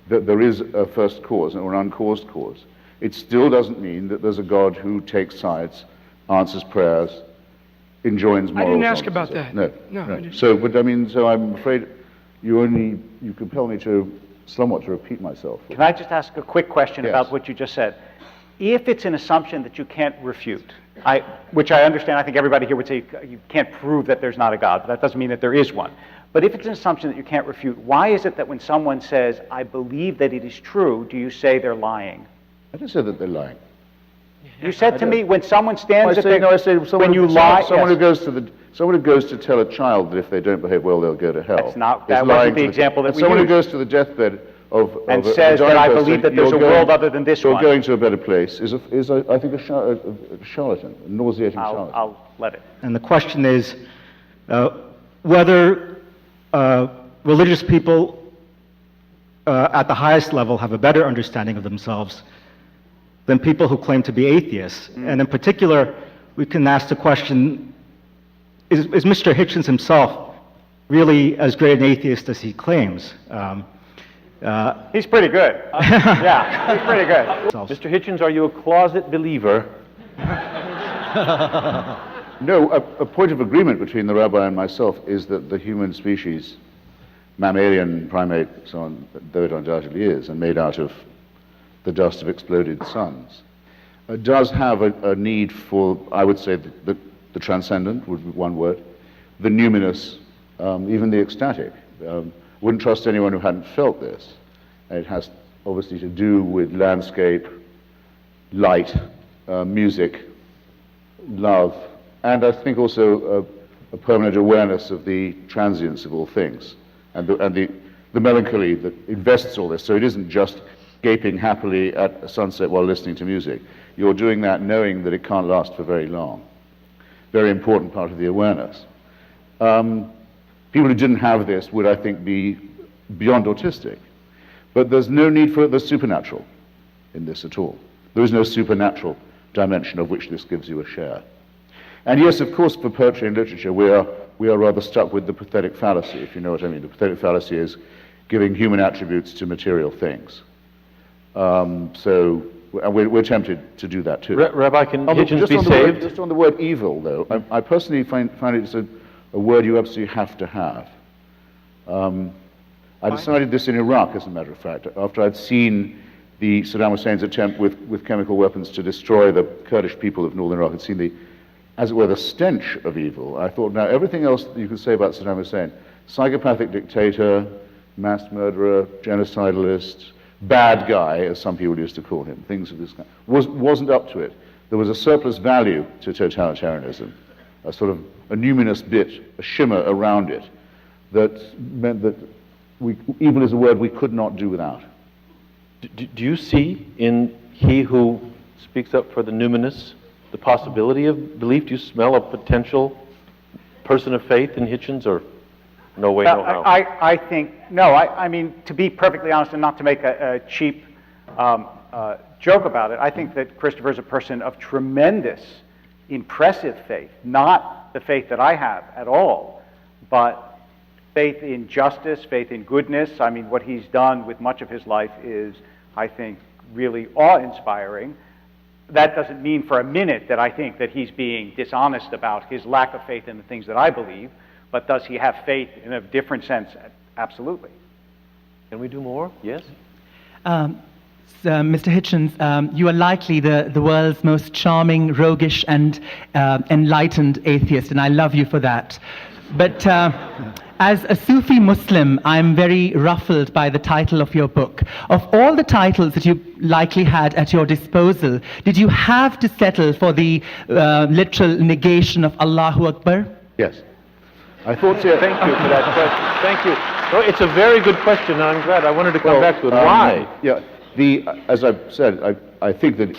that there is a first cause or an uncaused cause, it still doesn't mean that there's a God who takes sides, answers prayers, enjoins morals. I didn't ask about that. No. I didn't. So I'm afraid you compel me somewhat to repeat myself. Can I just ask a quick question Yes. about what you just said? If it's an assumption that you can't refute, which I understand, I think everybody here would say you can't prove that there's not a God, but that doesn't mean that there is one. But if it's an assumption that you can't refute, why is it that when someone says, I believe that it is true, do you say they're lying? I didn't say that they're lying. You said to me, when someone stands Someone when you lie, someone yes. who goes to tell a child that if they don't behave well, they'll go to hell. That wasn't the example that we Someone who used. goes to the deathbed And says that I believe that there's a world other than this one. You're going to a better place is I think, a charlatan, a nauseating charlatan. I'll let it. And the question is whether religious people at the highest level have a better understanding of themselves than people who claim to be atheists. And in particular, we can ask the question, is Mr. Hitchens himself really as great an atheist as he claims? He's pretty good. Yeah, he's pretty good. Mr. Hitchens, are you a closet believer? No, a point of agreement between the rabbi and myself is that the human species, mammalian, primate, so on, though it undoubtedly is, and made out of the dust of exploded suns, does have a need for, I would say, the transcendent would be one word, the numinous, even the ecstatic. Wouldn't trust anyone who hadn't felt this. And it has obviously to do with landscape, light, music, love, and I think also a permanent awareness of the transience of all things, and the melancholy that invests all this. So it isn't just gaping happily at sunset while listening to music. You're doing that knowing that it can't last for very long. Very important part of the awareness. People who didn't have this would, I think, be beyond autistic. But there's no need for the supernatural in this at all. There is no supernatural dimension of which this gives you a share. And yes, of course, for poetry and literature, we are rather stuck with the pathetic fallacy, if you know what I mean. The pathetic fallacy is giving human attributes to material things. So we're tempted to do that too. Rabbi, can Hitchens be saved? Just on the word evil, though, I personally find it a word you absolutely have to have. I decided this in Iraq, as a matter of fact, after I'd seen the Saddam Hussein's attempt with chemical weapons to destroy the Kurdish people of northern Iraq. I'd seen as it were, the stench of evil. I thought, now everything else that you could say about Saddam Hussein, psychopathic dictator, mass murderer, genocidalist, bad guy, as some people used to call him, things of this kind, wasn't up to it. There was a surplus value to totalitarianism, a sort of a numinous bit, a shimmer around it, that meant that evil is a word we could not do without. Do you see in he who speaks up for the numinous the possibility of belief? Do you smell a potential person of faith in Hitchens, or no way, no how? I think, no, I mean, to be perfectly honest and not to make a cheap joke about it, I think that Christopher is a person of tremendous, impressive faith, not the faith that I have at all, but faith in justice, faith in goodness. I mean, what he's done with much of his life is, I think, really awe-inspiring. That doesn't mean for a minute that I think that he's being dishonest about his lack of faith in the things that I believe, but does he have faith in a different sense Absolutely. Can we do more? Yes? Mr. Hitchens, you are likely the world's most charming, roguish, and enlightened atheist, and I love you for that. But as a Sufi Muslim, I'm very ruffled by the title of your book. Of all the titles that you likely had at your disposal, did you have to settle for the literal negation of Allahu Akbar? Yes. I thought so. Thank you for that question. Thank you. No, it's a very good question, and I'm glad. I wanted to come back to it. Why? Yeah. As I've said, I think that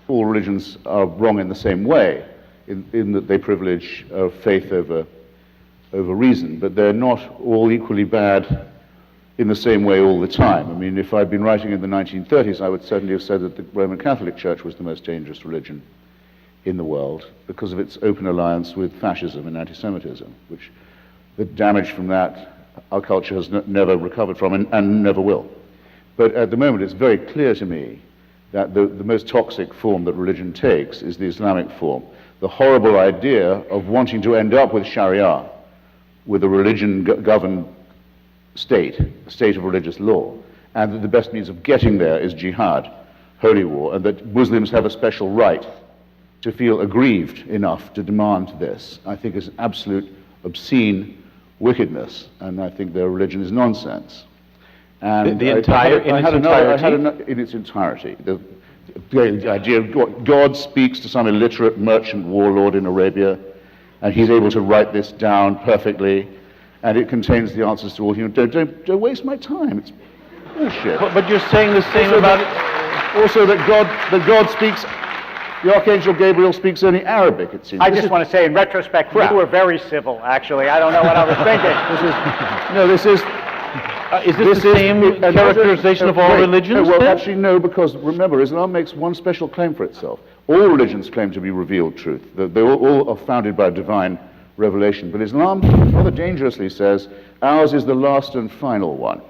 all religions are wrong in the same way, in that they privilege faith over reason, but they're not all equally bad in the same way all the time. I mean, if I'd been writing in the 1930s, I would certainly have said that the Roman Catholic Church was the most dangerous religion in the world because of its open alliance with fascism and anti-Semitism, which the damage from that our culture has never recovered from and never will. But at the moment, it's very clear to me that the most toxic form that religion takes is the Islamic form. The horrible idea of wanting to end up with Sharia, with a religion-governed state, a state of religious law, and that the best means of getting there is jihad, holy war, and that Muslims have a special right to feel aggrieved enough to demand this, I think is absolute obscene wickedness, and I think their religion is nonsense. And in its entirety. The idea of God speaks to some illiterate merchant warlord in Arabia, and he's able to write this down perfectly, and it contains the answers to all human. Don't waste my time. It's bullshit. But you're saying the same about it. Also, that God speaks. The Archangel Gabriel speaks only Arabic, it seems. I just want to say, in retrospect, you were very civil, actually. I don't know what I was thinking. Is this the same characterization of all religions? Well, actually, no, because remember, Islam makes one special claim for itself. All religions claim to be revealed truth. They all are founded by divine revelation. But Islam rather dangerously says, ours is the last and final one.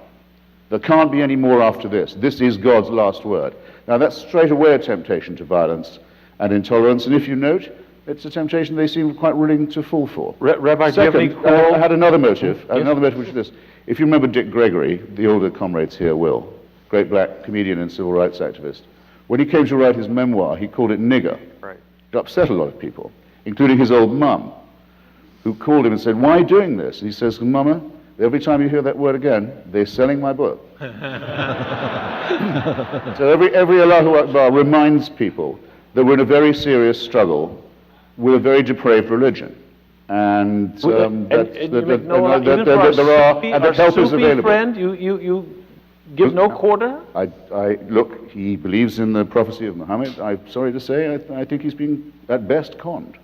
There can't be any more after this. This is God's last word. Now, that's straight away a temptation to violence and intolerance. And if you note, it's a temptation they seem quite willing to fall for. Rabbi, Second, do you have any I had another motive. Another motive, which is this. If you remember Dick Gregory, the older comrades here will, great black comedian and civil rights activist, when he came to write his memoir, he called it nigger. Right. It upset a lot of people, including his old mum, who called him and said, "Why are you doing this?" And he says, "Mama, every time you hear that word again, they're selling my book." So every Allahu Akbar reminds people that we're in a very serious struggle with a very depraved religion. And that help is available. Friend, you give no quarter? Look, he believes in the prophecy of Muhammad. I'm sorry to say, I think he's been, at best, conned.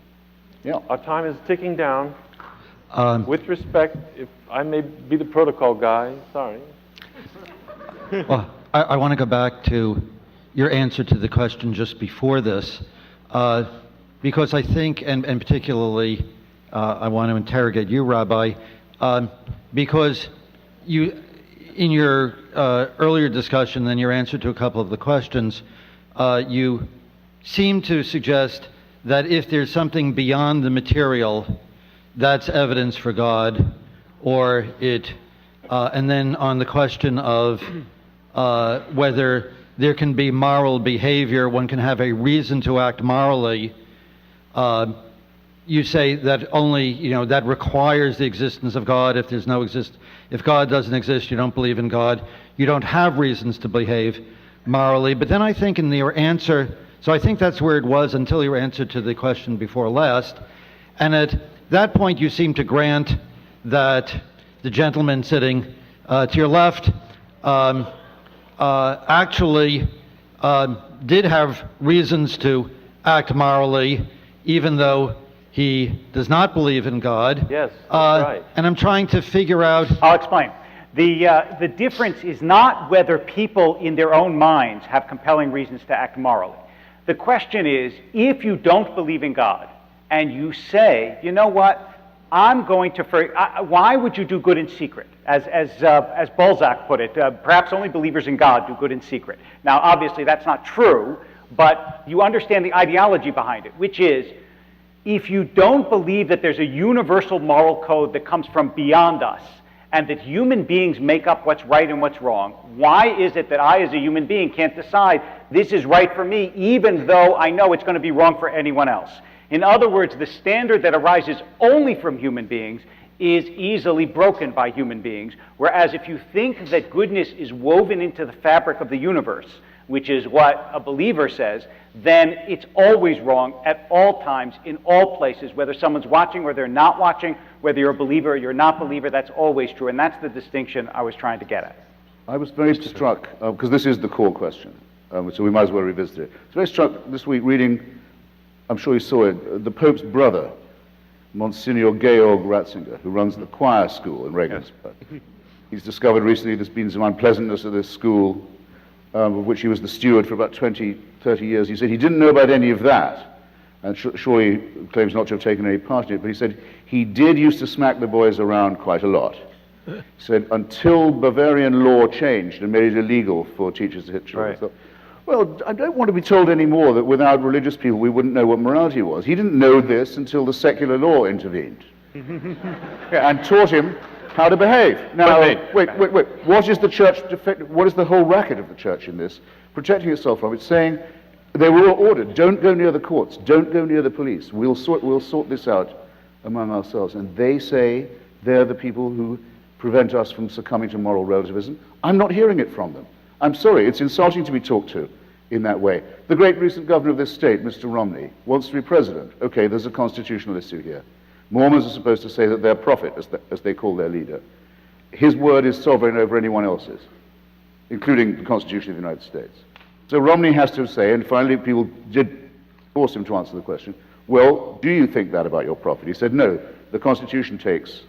Yeah. Our time is ticking down. With respect, if I may be the protocol guy, sorry. Well, I want to go back to your answer to the question just before this, because I think, and particularly, I want to interrogate you, Rabbi, because you, in your earlier discussion and your answer to a couple of the questions, you seem to suggest that if there's something beyond the material, that's evidence for God, or it, and then on the question of whether there can be moral behavior, one can have a reason to act morally, you say that only, that requires the existence of God. If God doesn't exist, you don't believe in God, you don't have reasons to behave morally. But then I think in your answer, so I think that's where it was until your answer to the question before last, and at that point you seem to grant that the gentleman sitting to your left actually did have reasons to act morally, even though he does not believe in God. Yes, that's right. And I'm trying to figure out... I'll explain. The difference is not whether people in their own minds have compelling reasons to act morally. The question is, if you don't believe in God, and you say, you know what, I'm going to... why would you do good in secret? As Balzac put it, perhaps only believers in God do good in secret. Now, obviously, that's not true, but you understand the ideology behind it, which is, if you don't believe that there's a universal moral code that comes from beyond us, and that human beings make up what's right and what's wrong, why is it that I as a human being can't decide this is right for me even though I know it's going to be wrong for anyone else? In other words, the standard that arises only from human beings is easily broken by human beings, whereas if you think that goodness is woven into the fabric of the universe, which is what a believer says, then it's always wrong at all times, in all places, whether someone's watching or they're not watching, whether you're a believer or you're not a believer, that's always true, and that's the distinction I was trying to get at. I was very struck, because this is the core question, so we might as well revisit it. I was very struck this week reading, I'm sure you saw it, the Pope's brother, Monsignor Georg Ratzinger, who runs the choir school in Regensburg. He's discovered recently there's been some unpleasantness at this school, of which he was the steward for about 20, 30 years. He said he didn't know about any of that, and surely claims not to have taken any part in it, but he said he did used to smack the boys around quite a lot. He said until Bavarian law changed and made it illegal for teachers to hit children. Right. I thought, well, I don't want to be told anymore that without religious people we wouldn't know what morality was. He didn't know this until the secular law intervened and taught him how to behave. Now, wait. What is the church, what is the whole racket of the church in this? Protecting itself from it, saying, they were all ordered, don't go near the courts, don't go near the police, we'll sort this out among ourselves. And they say they're the people who prevent us from succumbing to moral relativism. I'm not hearing it from them. I'm sorry, it's insulting to be talked to in that way. The great recent governor of this state, Mr. Romney, wants to be president. Okay, there's a constitutional issue here. Mormons are supposed to say that they're prophet, as they call their leader. His word is sovereign over anyone else's, including the Constitution of the United States. So Romney has to say, and finally people did force him to answer the question, well, do you think that about your prophet? He said, no, the Constitution takes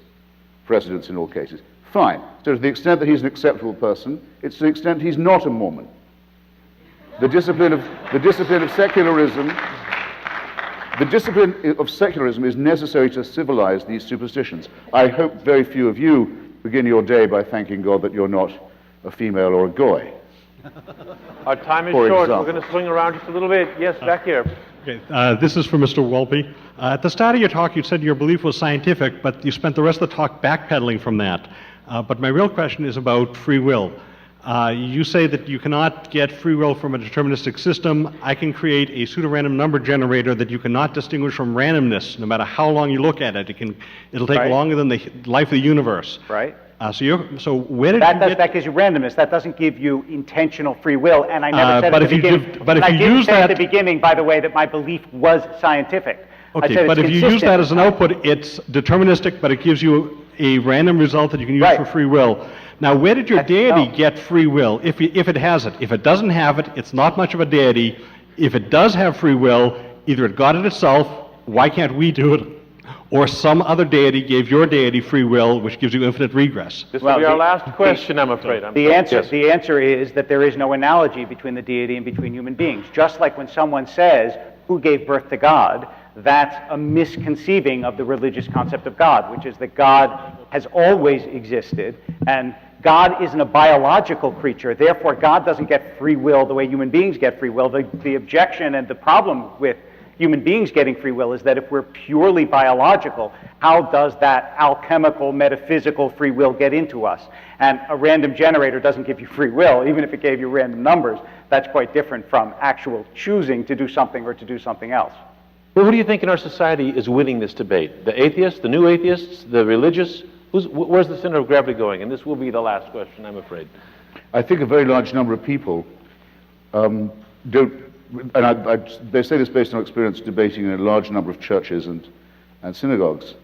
precedence in all cases. Fine. So to the extent that he's an acceptable person, it's to the extent he's not a Mormon. The discipline of secularism is necessary to civilize these superstitions. I hope very few of you begin your day by thanking God that you're not a female or a goy. Our time is short. We're going to swing around just a little bit. Yes, back here. Okay, this is for Mr. Wolpe. At the start of your talk, you said your belief was scientific, but you spent the rest of the talk backpedaling from that. But my real question is about free will. You say that you cannot get free will from a deterministic system. I can create a pseudorandom number generator that you cannot distinguish from randomness, no matter how long you look at it. It'll take longer than the life of the universe. Right. So where did you get... That gives you randomness. That doesn't give you intentional free will. And I never said at the beginning. But if you use that at the beginning, by the way, that my belief was scientific. Okay, but if you use that as an output, it's deterministic, but it gives you a random result that you can use for free will. Now, where did your deity get free will, if it has it? If it doesn't have it, it's not much of a deity. If it does have free will, either it got it itself, why can't we do it? Or some other deity gave your deity free will, which gives you infinite regress. This will be our last question, I'm afraid. The answer is that there is no analogy between the deity and between human beings. Just like when someone says, who gave birth to God, that's a misconceiving of the religious concept of God, which is that God has always existed, and God isn't a biological creature. Therefore, God doesn't get free will the way human beings get free will. The objection and the problem with human beings getting free will is that if we're purely biological, how does that alchemical, metaphysical free will get into us? And a random generator doesn't give you free will, even if it gave you random numbers. That's quite different from actual choosing to do something or to do something else. Well, who do you think in our society is winning this debate? The atheists, the new atheists, the religious? Where's the center of gravity going? And this will be the last question, I'm afraid. I think a very large number of people don't, and they say this based on experience debating in a large number of churches and synagogues,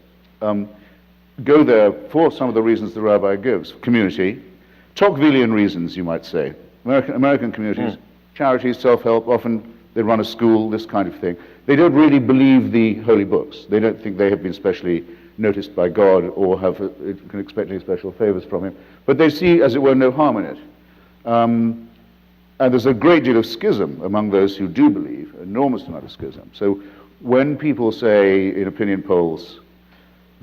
go there for some of the reasons the rabbi gives. Community, Tocquevillian reasons, you might say. American communities, charities, self-help, often they run a school, this kind of thing. They don't really believe the holy books. They don't think they have been specially noticed by God or can expect any special favors from him. But they see, as it were, no harm in it. And there's a great deal of schism among those who do believe, enormous amount of schism. So when people say in opinion polls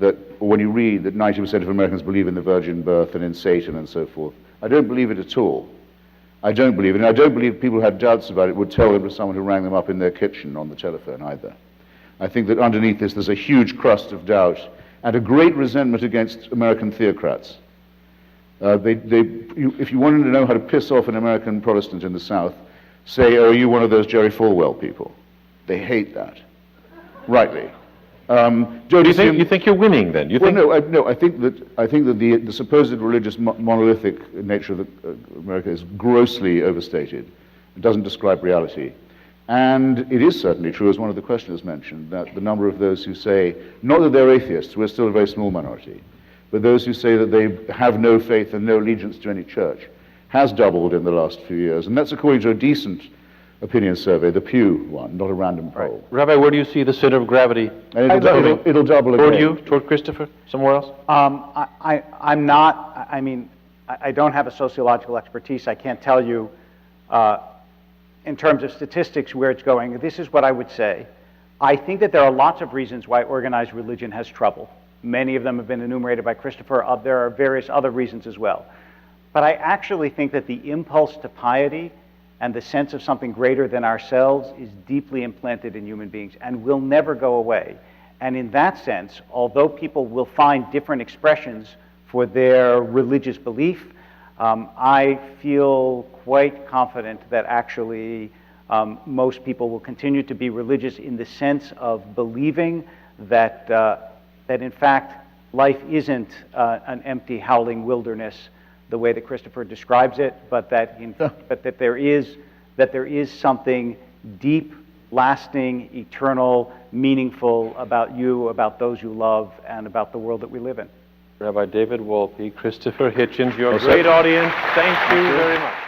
that, or when you read that 90% of Americans believe in the virgin birth and in Satan and so forth, I don't believe it at all. I don't believe it, and I don't believe people who had doubts about it would tell them to someone who rang them up in their kitchen on the telephone either. I think that underneath this there's a huge crust of doubt and a great resentment against American theocrats If you wanted to know how to piss off an American Protestant in the South, say, "Oh, are you one of those Jerry Falwell people?" They hate that, rightly. Do you think you're winning then? No, I think that the supposed religious monolithic nature of America is grossly overstated. It doesn't describe reality. And it is certainly true, as one of the questioners mentioned, that the number of those who say, not that they're atheists, we're still a very small minority, but those who say that they have no faith and no allegiance to any church, has doubled in the last few years. And that's according to a decent opinion survey, the Pew one, not a random poll. Rabbi, where do you see the center of gravity? And it'll double again. Toward you? Toward Christopher? Somewhere else? I'm not, I don't have a sociological expertise. I can't tell you in terms of statistics where it's going. This is what I would say. I think that there are lots of reasons why organized religion has trouble. Many of them have been enumerated by Christopher. There are various other reasons as well. But I actually think that the impulse to piety and the sense of something greater than ourselves is deeply implanted in human beings and will never go away. And in that sense, although people will find different expressions for their religious belief, I feel quite confident that actually most people will continue to be religious in the sense of believing that, that in fact life isn't an empty, howling wilderness the way that Christopher describes it, but that, that there is something deep, lasting, eternal, meaningful about you, about those you love, and about the world that we live in. Rabbi David Wolpe, Christopher Hitchens, your great audience. Thank you very much.